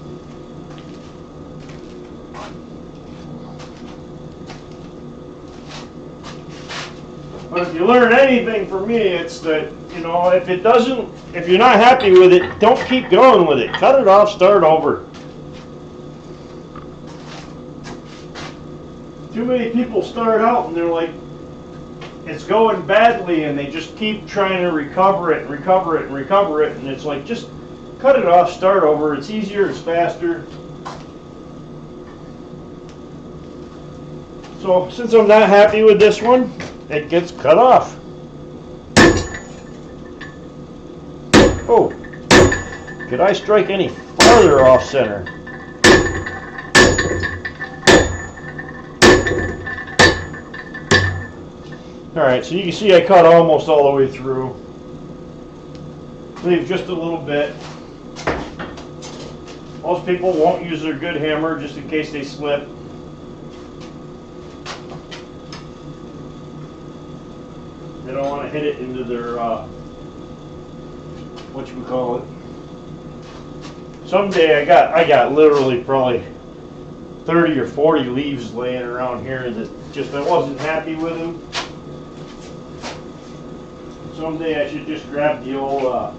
But if you learn anything from me, it's that, you know, if you're not happy with it, don't keep going with it. Cut it off, start over. Too many people start out and they're like, it's going badly, and they just keep trying to recover it and recover it and recover it, and it's like, just cut it off, start over. It's easier, it's faster. So since I'm not happy with this one, it gets cut off. Oh, could I strike any farther off center? Alright, so you can see I cut almost all the way through. Leave just a little bit. Most people won't use their good hammer just in case they slip. They don't want to hit it into their, whatchamacallit. Someday I got literally probably 30 or 40 leaves laying around here that just I wasn't happy with them. Someday I should just grab the old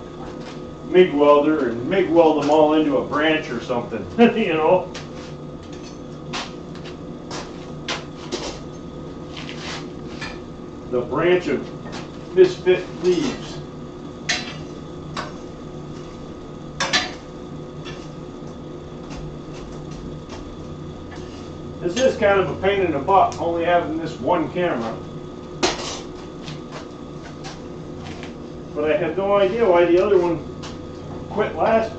MIG welder and MIG weld them all into a branch or something, you know. The branch of misfit leaves. This is kind of a pain in the butt, only having this one camera. But I have no idea why the other one quit last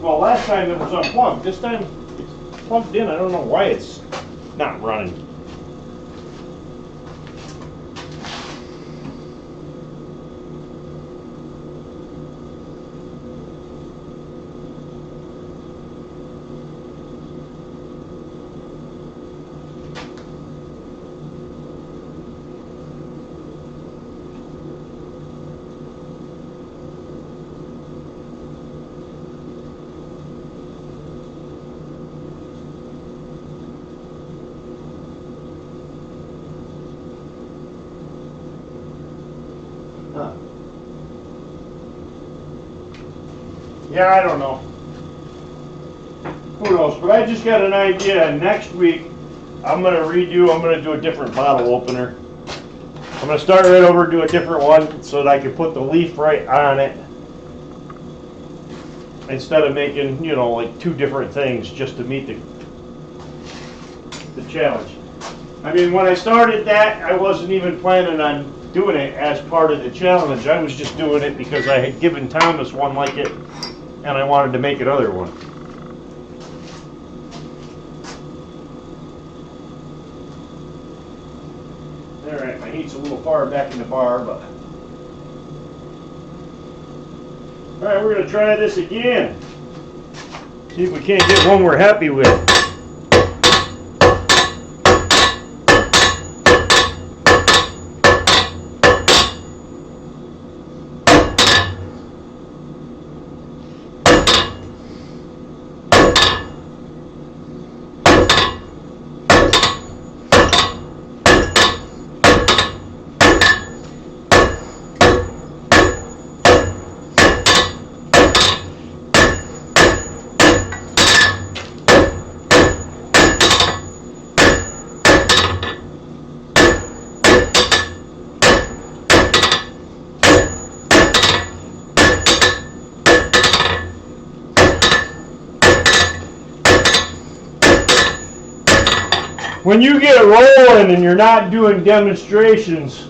time it was unplugged. This time it's plugged in. I don't know why it's not running. Yeah, I don't know. who knows? But I just got an idea. Next week, I'm going to do a different bottle opener. I'm going to start right over, do a different one so that I can put the leaf right on it. Instead of making, you know, like 2 different things just to meet the challenge. I mean, when I started that, I wasn't even planning on doing it as part of the challenge. I was just doing it because I had given Thomas one like it, and I wanted to make another one. All right, my heat's a little far back in the bar, but all right, we're going to try this again. See if we can't get one we're happy with. When you get rolling and you're not doing demonstrations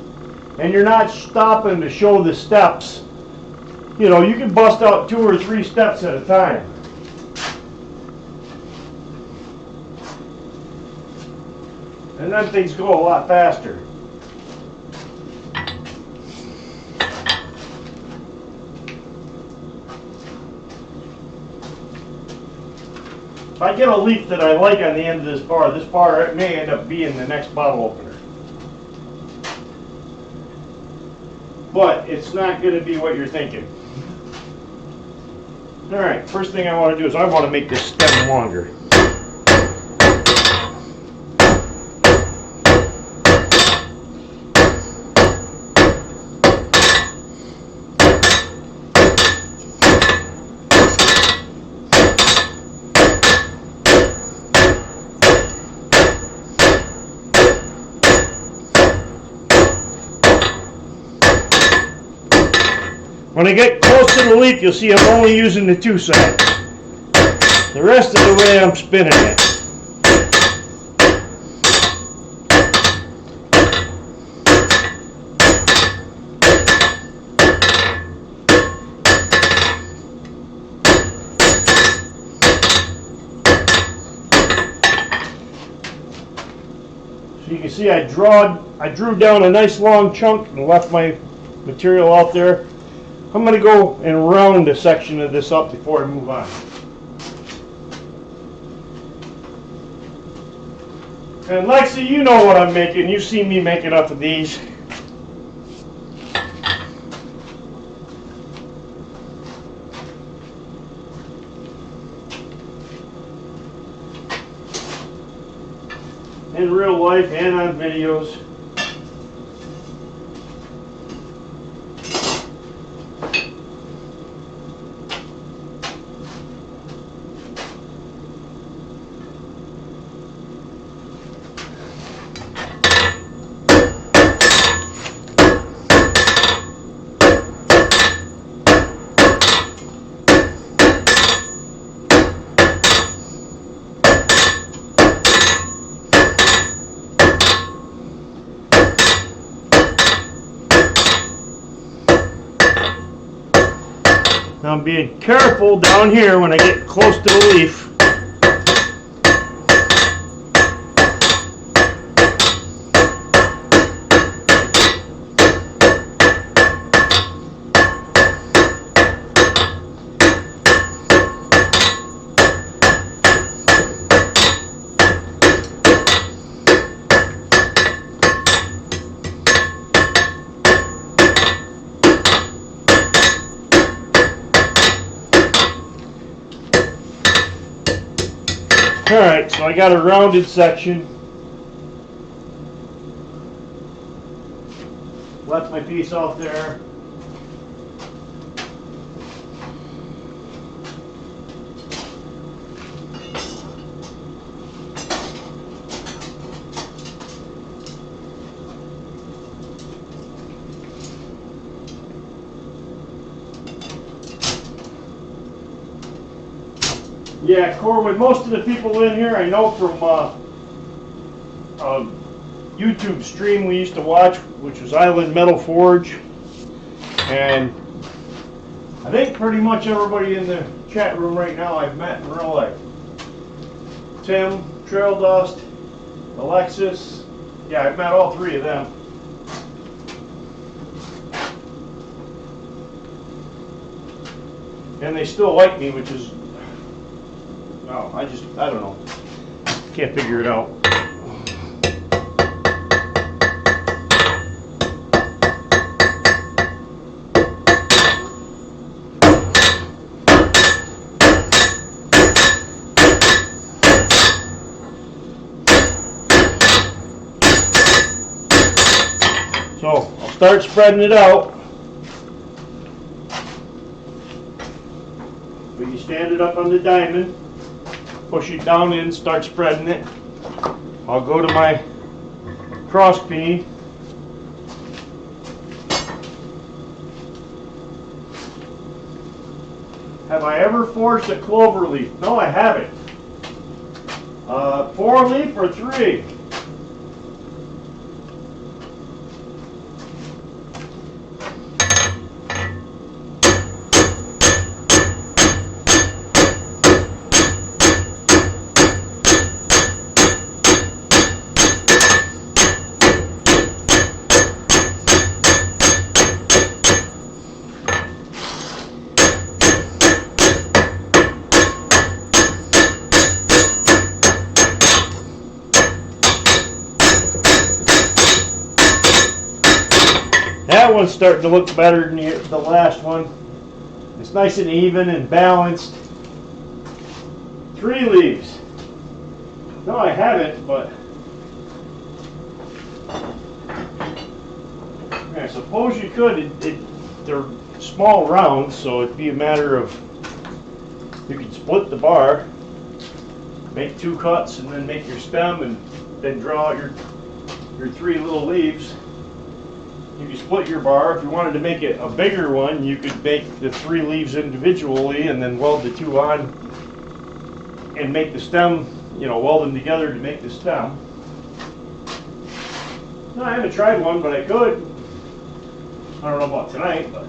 and you're not stopping to show the steps, you know, you can bust out 2 or 3 steps at a time. And then things go a lot faster. If I get a leaf that I like on the end of this bar, it may end up being the next bottle opener. But it's not going to be what you're thinking. Alright, first thing I want to do is I want to make this stem longer. When I get close to the leaf, you'll see I'm only using the 2 sides. The rest of the way I'm spinning it. So you can see I drew down a nice long chunk and left my material out there. I'm going to go and round a section of this up before I move on. And Lexi, you know what I'm making. You've seen me make enough of these. In real life and on videos. Now I'm being careful down here when I get close to the leaf. Alright, so I got a rounded section. Left my piece out there. Yeah, Corwin, most of the people in here I know from YouTube stream we used to watch, which was Island Metal Forge. And I think pretty much everybody in the chat room right now I've met in real life. Tim, Trail Dust, Alexis. Yeah, I've met all three of them. And they still like me, which is, well, I don't know. Can't figure it out. So I'll start spreading it out. But you stand it up on the diamond, push it down in, start spreading it. I'll go to my cross beam. Have I ever forged a clover leaf? No, I haven't. 4 leaf or 3? That one's starting to look better than the last one. It's nice and even and balanced. 3 leaves. No, I haven't, but I suppose you could. They're small rounds, so it'd be a matter of, you could split the bar, make 2 cuts, and then make your stem, and then draw out your 3 little leaves. If you split your bar, if you wanted to make it a bigger one, you could make the 3 leaves individually and then weld the 2 on and make the stem, you know, weld them together to make the stem. No, I haven't tried one, but I could. I don't know about tonight, but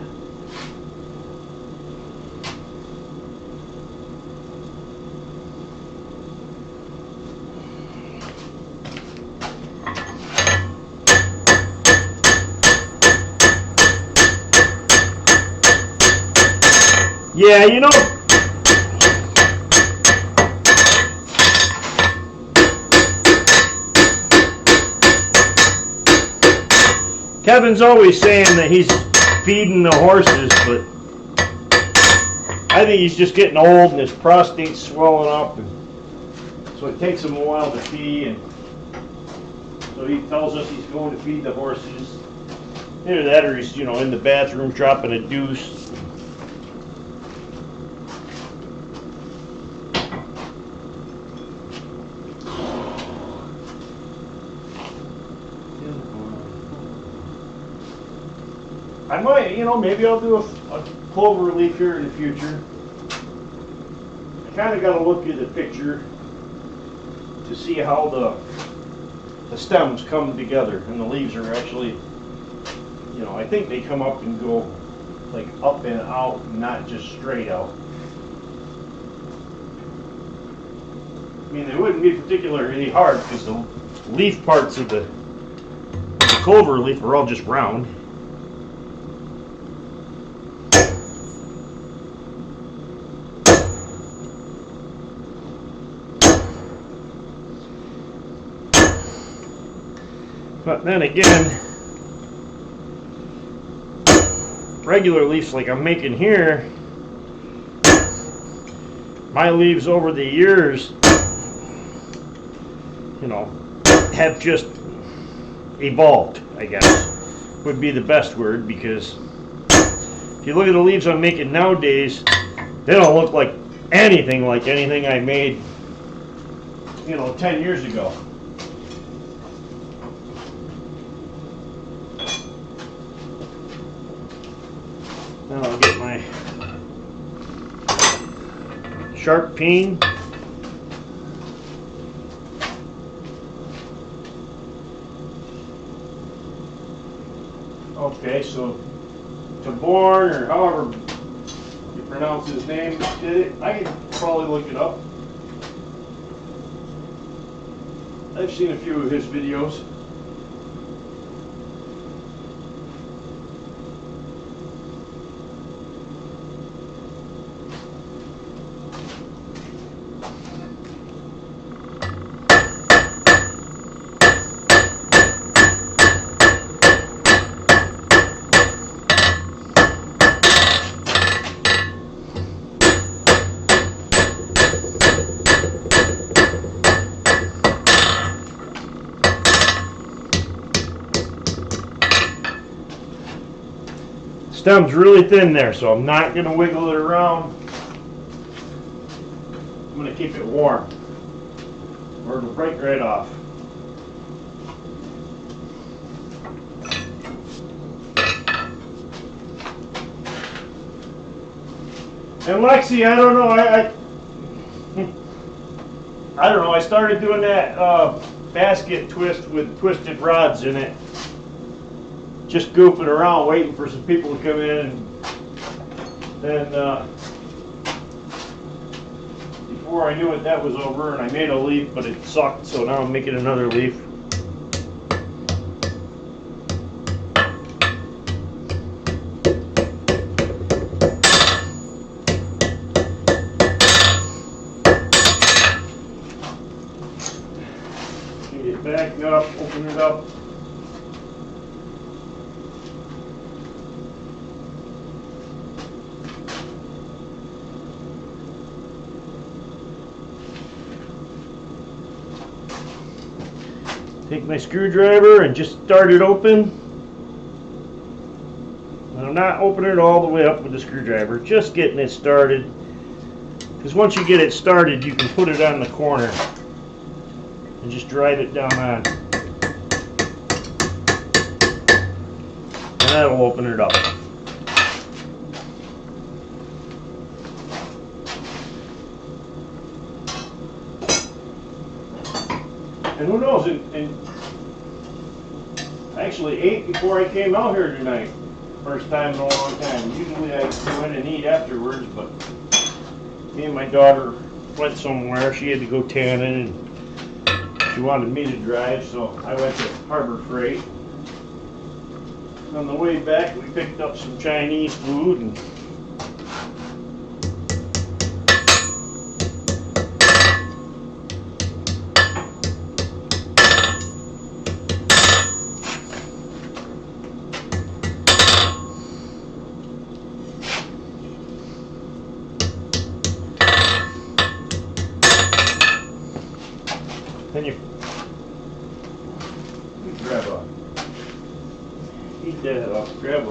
yeah, you know, Kevin's always saying that he's feeding the horses, but I think he's just getting old and his prostate's swelling up, and so it takes him a while to feed, and so he tells us he's going to feed the horses. Either that or he's, you know, in the bathroom dropping a deuce. I might, you know, maybe I'll do a clover leaf here in the future. I kind of got to look at the picture to see how the stems come together and the leaves are actually, you know, I think they come up and go like up and out, not just straight out. I mean, they wouldn't be particularly hard because the leaf parts of the clover leaf are all just round. But then again, regular leaves like I'm making here, my leaves over the years, you know, have just evolved, I guess, would be the best word, because if you look at the leaves I'm making nowadays, they don't look like anything I made, you know, 10 years ago. Now I'll get my sharp peen. Okay, so Taborn, or however you pronounce his name, did it. I could probably look it up. I've seen a few of his videos. Stem's really thin there, so I'm not going to wiggle it around. I'm going to keep it warm, or it'll break right off. And Lexi, I don't know, I don't know, I started doing that basket twist with twisted rods in it. Just goofing around, waiting for some people to come in, and then before I knew it, that was over, and I made a leaf, but it sucked, so now I'm making another leaf. Get it back up, open it up. Take my screwdriver and just start it open. And I'm not opening it all the way up with the screwdriver, just getting it started. Because once you get it started, you can put it on the corner and just drive it down on. And that'll open it up. And who knows, and I actually ate before I came out here tonight. First time in a long time. Usually I go in and eat afterwards, but me and my daughter went somewhere. She had to go tanning, and she wanted me to drive, so I went to Harbor Freight. On the way back, we picked up some Chinese food, and then you grab a, eat that off, grab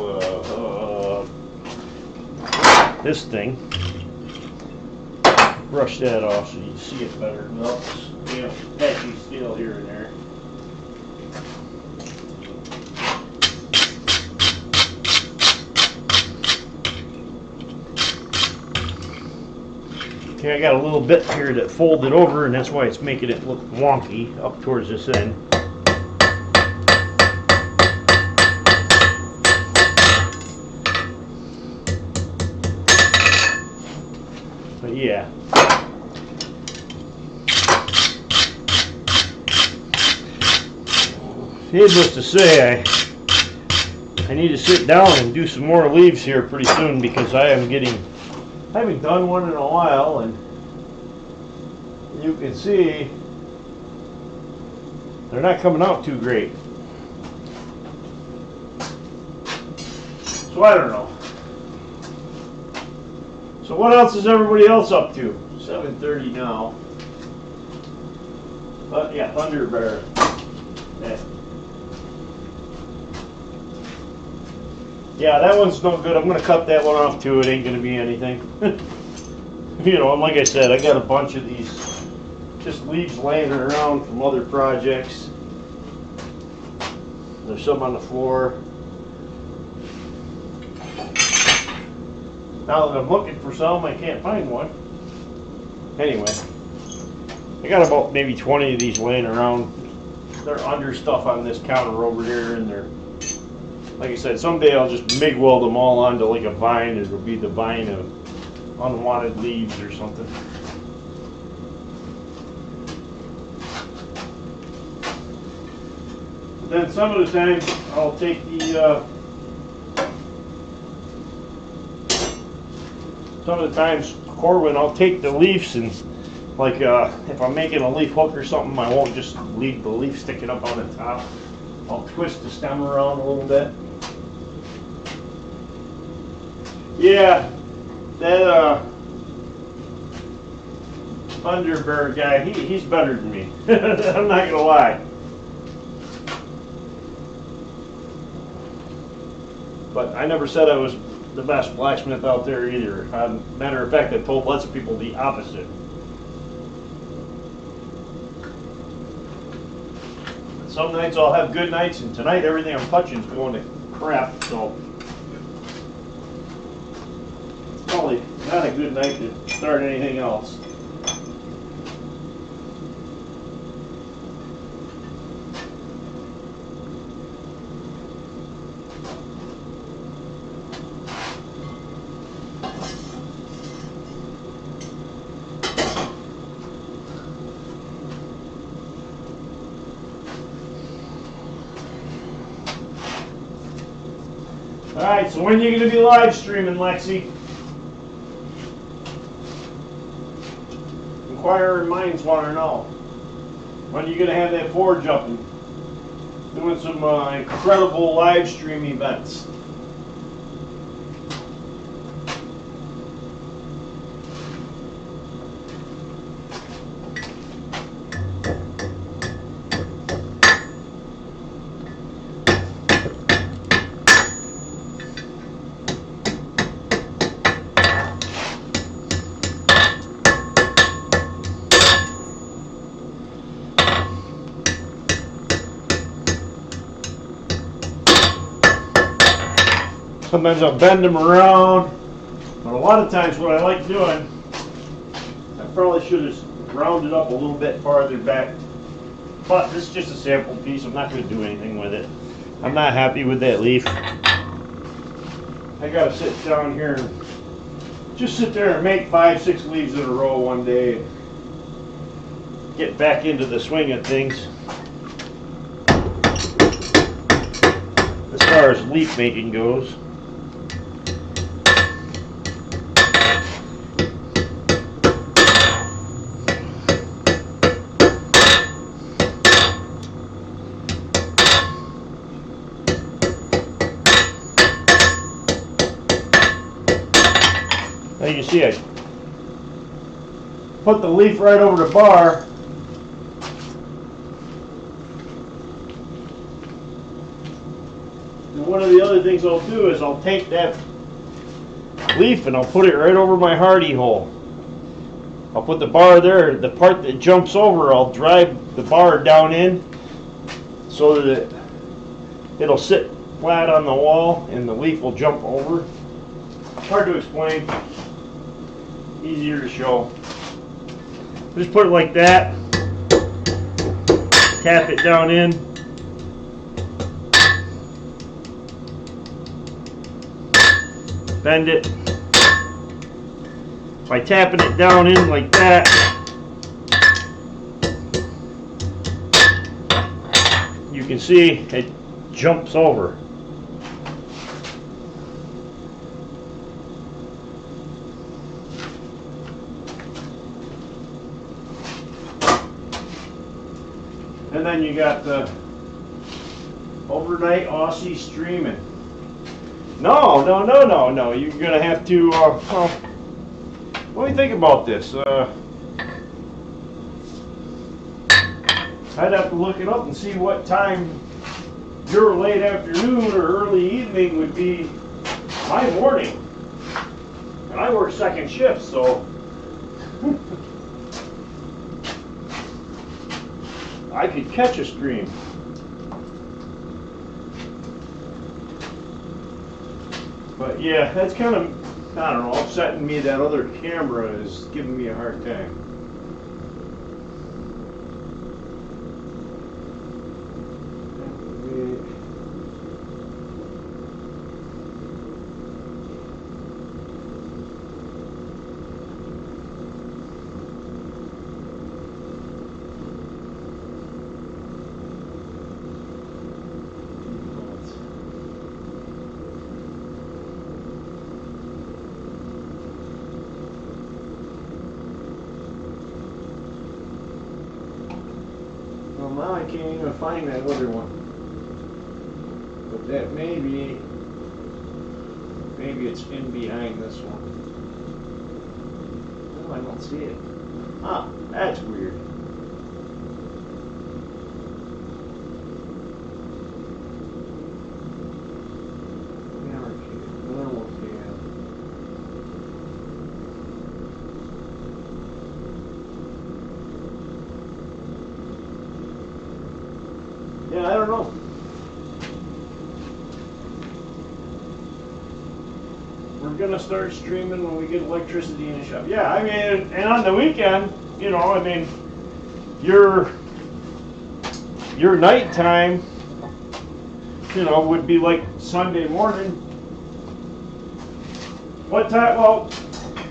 this thing, brush that off so you can see it better. Well, you know, patchy steel here and there. Okay, I got a little bit here that folded over, and that's why it's making it look wonky up towards this end. But yeah. Needless to say, I need to sit down and do some more leaves here pretty soon, because I haven't done one in a while, and you can see they're not coming out too great. So I don't know. So what else is everybody else up to? 7:30 now. But yeah, Thunderbird. Yeah, that one's no good. I'm going to cut that one off too. It ain't going to be anything. You know, and like I said, I got a bunch of these just leaves laying around from other projects. There's some on the floor. Now that I'm looking for some, I can't find one. Anyway, I got about maybe 20 of these laying around. They're under stuff on this counter over here, and they're, like I said, someday I'll just MIG weld them all onto like a vine. It'll be the vine of unwanted leaves or something. But then some of the times I'll take the Corwin, I'll take the leaves and, like, if I'm making a leaf hook or something, I won't just leave the leaf sticking up on the top. I'll twist the stem around a little bit. Yeah, that Thunderbird guy, he's better than me. I'm not gonna lie. But I never said I was the best blacksmith out there either. Matter of fact, I told lots of people the opposite. Some nights I'll have good nights, and tonight everything I'm touching is going to crap, so it's probably not a good night to start anything else. Alright, so when are you going to be live streaming, Lexi? Inquiring minds want to know. When are you going to have that forge up and doing some incredible live stream events? Sometimes I'll bend them around, but a lot of times what I like doing, I probably should have rounded up a little bit farther back, but this is just a sample piece. I'm not going to do anything with it. I'm not happy with that leaf. I got to sit down here and just sit there and make 5-6 leaves in a row one day and get back into the swing of things as far as leaf making goes. Now you see I put the leaf right over the bar. And one of the other things I'll do is I'll take that leaf and I'll put it right over my hardy hole. I'll put the bar there. The part that jumps over, I'll drive the bar down in so that it'll sit flat on the wall and the leaf will jump over. Hard to explain. Easier to show. Just put it like that. Tap it down in. Bend it. By tapping it down in like that, you can see it jumps over. And then you got the overnight Aussie streaming. No. You're gonna have to. Let me think about this. I'd have to look it up and see what time your late afternoon or early evening would be my morning. And I work second shift, so I could catch a stream. But yeah, that's kind of I don't know, setting me that other camera is giving me a hard time. Well, now I can't even find that other one. But that maybe it's in behind this one. No, I don't see it. Ah, that's weird. Yeah, I don't know. We're gonna start streaming when we get electricity in the shop. Yeah, I mean, and on the weekend, you know, I mean, your nighttime, you know, would be like Sunday morning. What time? Well,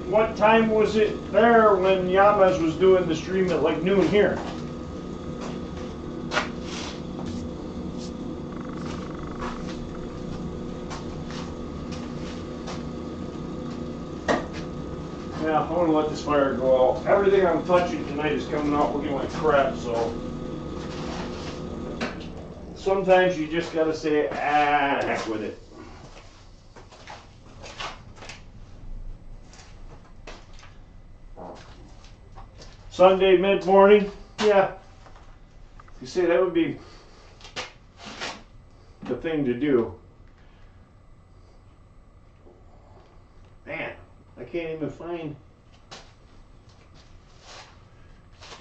what time was it there when Yamas was doing the stream at like noon here? Yeah, I'm gonna let this fire go out. Everything I'm touching tonight is coming out looking like crap, so sometimes you just gotta say, heck with it. Sunday mid-morning, yeah. You say that would be the thing to do. Man, I can't even find.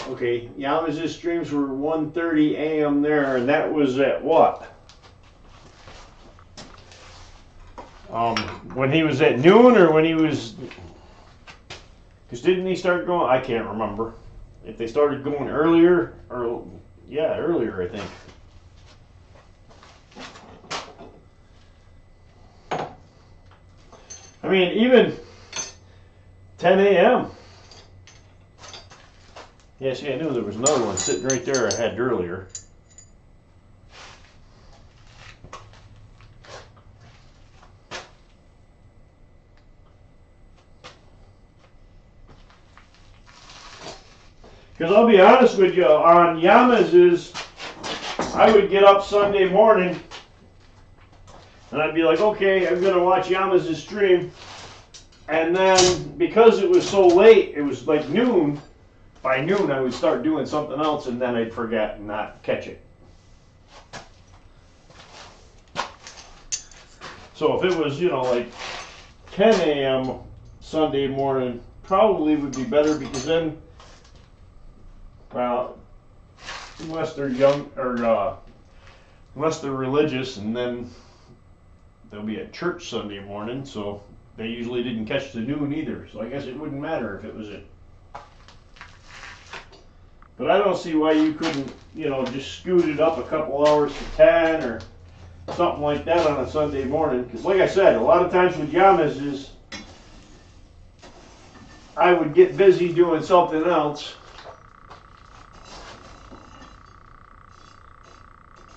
Okay, Yama's streams were 1:30 a.m. there, and that was at what? When he was at noon, or when he was? Because didn't he start going? I can't remember if they started going earlier or yeah, earlier I think. I mean, even 10 a.m. Yeah, see, I knew there was another one sitting right there I had earlier. Because I'll be honest with you, on Yama's, I would get up Sunday morning and I'd be like, okay, I'm going to watch Yama's stream. And then because it was so late, it was like noon. By noon, I would start doing something else, and then I'd forget and not catch it. So if it was, you know, like 10 a.m. Sunday morning, probably would be better, because then, well, unless they're young or unless they're religious, and then they'll be at church Sunday morning, so they usually didn't catch the noon either. So I guess it wouldn't matter if it was at. But I don't see why you couldn't, you know, just scoot it up a couple hours to 10 or something like that on a Sunday morning. Because like I said, a lot of times with Yamas I would get busy doing something else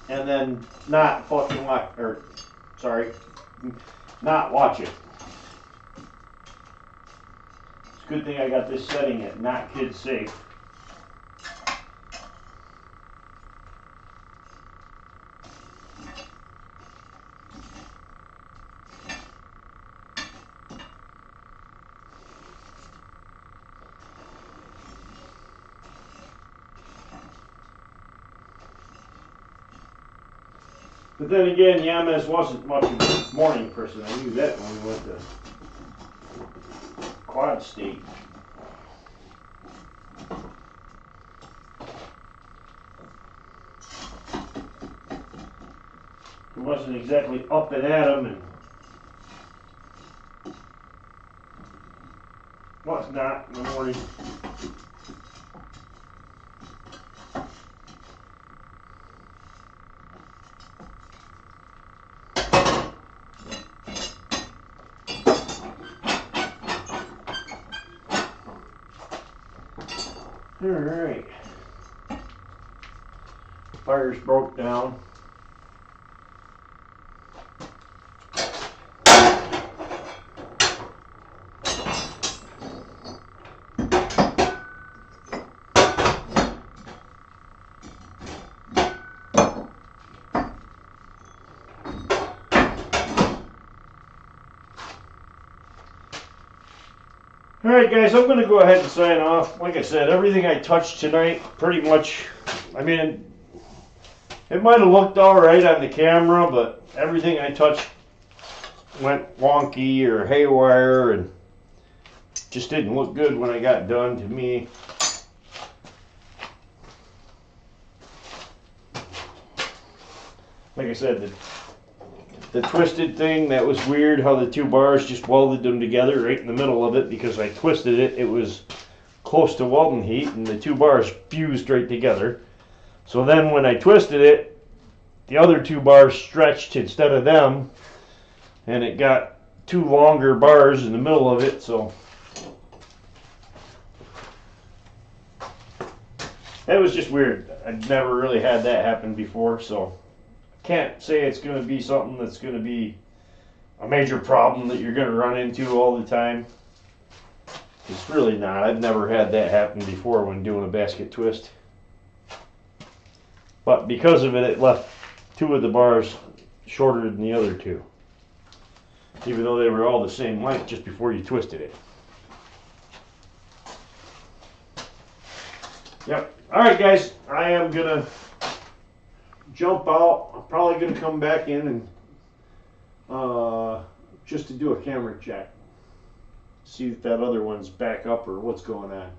and then not fucking watch, or sorry, not watch it. It's a good thing I got this setting at not kid safe. But then again, Yamas wasn't much of a morning person. I knew that when we went to Quad State. He wasn't exactly up and at 'em, and what's not in the morning. Alright. Fire's broke down. Alright guys, I'm going to go ahead and sign off. Like I said, everything I touched tonight, pretty much, I mean, it might have looked alright on the camera, but everything I touched went wonky or haywire and just didn't look good when I got done to me. Like I said, the twisted thing, that was weird how the two bars just welded them together right in the middle of it because I twisted it. It was close to welding heat and the two bars fused right together. So then when I twisted it, the other two bars stretched instead of them and it got two longer bars in the middle of it. So that was just weird. I'd never really had that happen before, so can't say it's going to be something that's going to be a major problem that you're going to run into all the time. It's really not. I've never had that happen before when doing a basket twist. But because of it, it left two of the bars shorter than the other two, even though they were all the same length just before you twisted it. Yep. Alright guys, I am going to jump out. I'm probably going to come back in and just to do a camera check, see if that other one's back up or what's going on.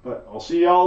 But I'll see y'all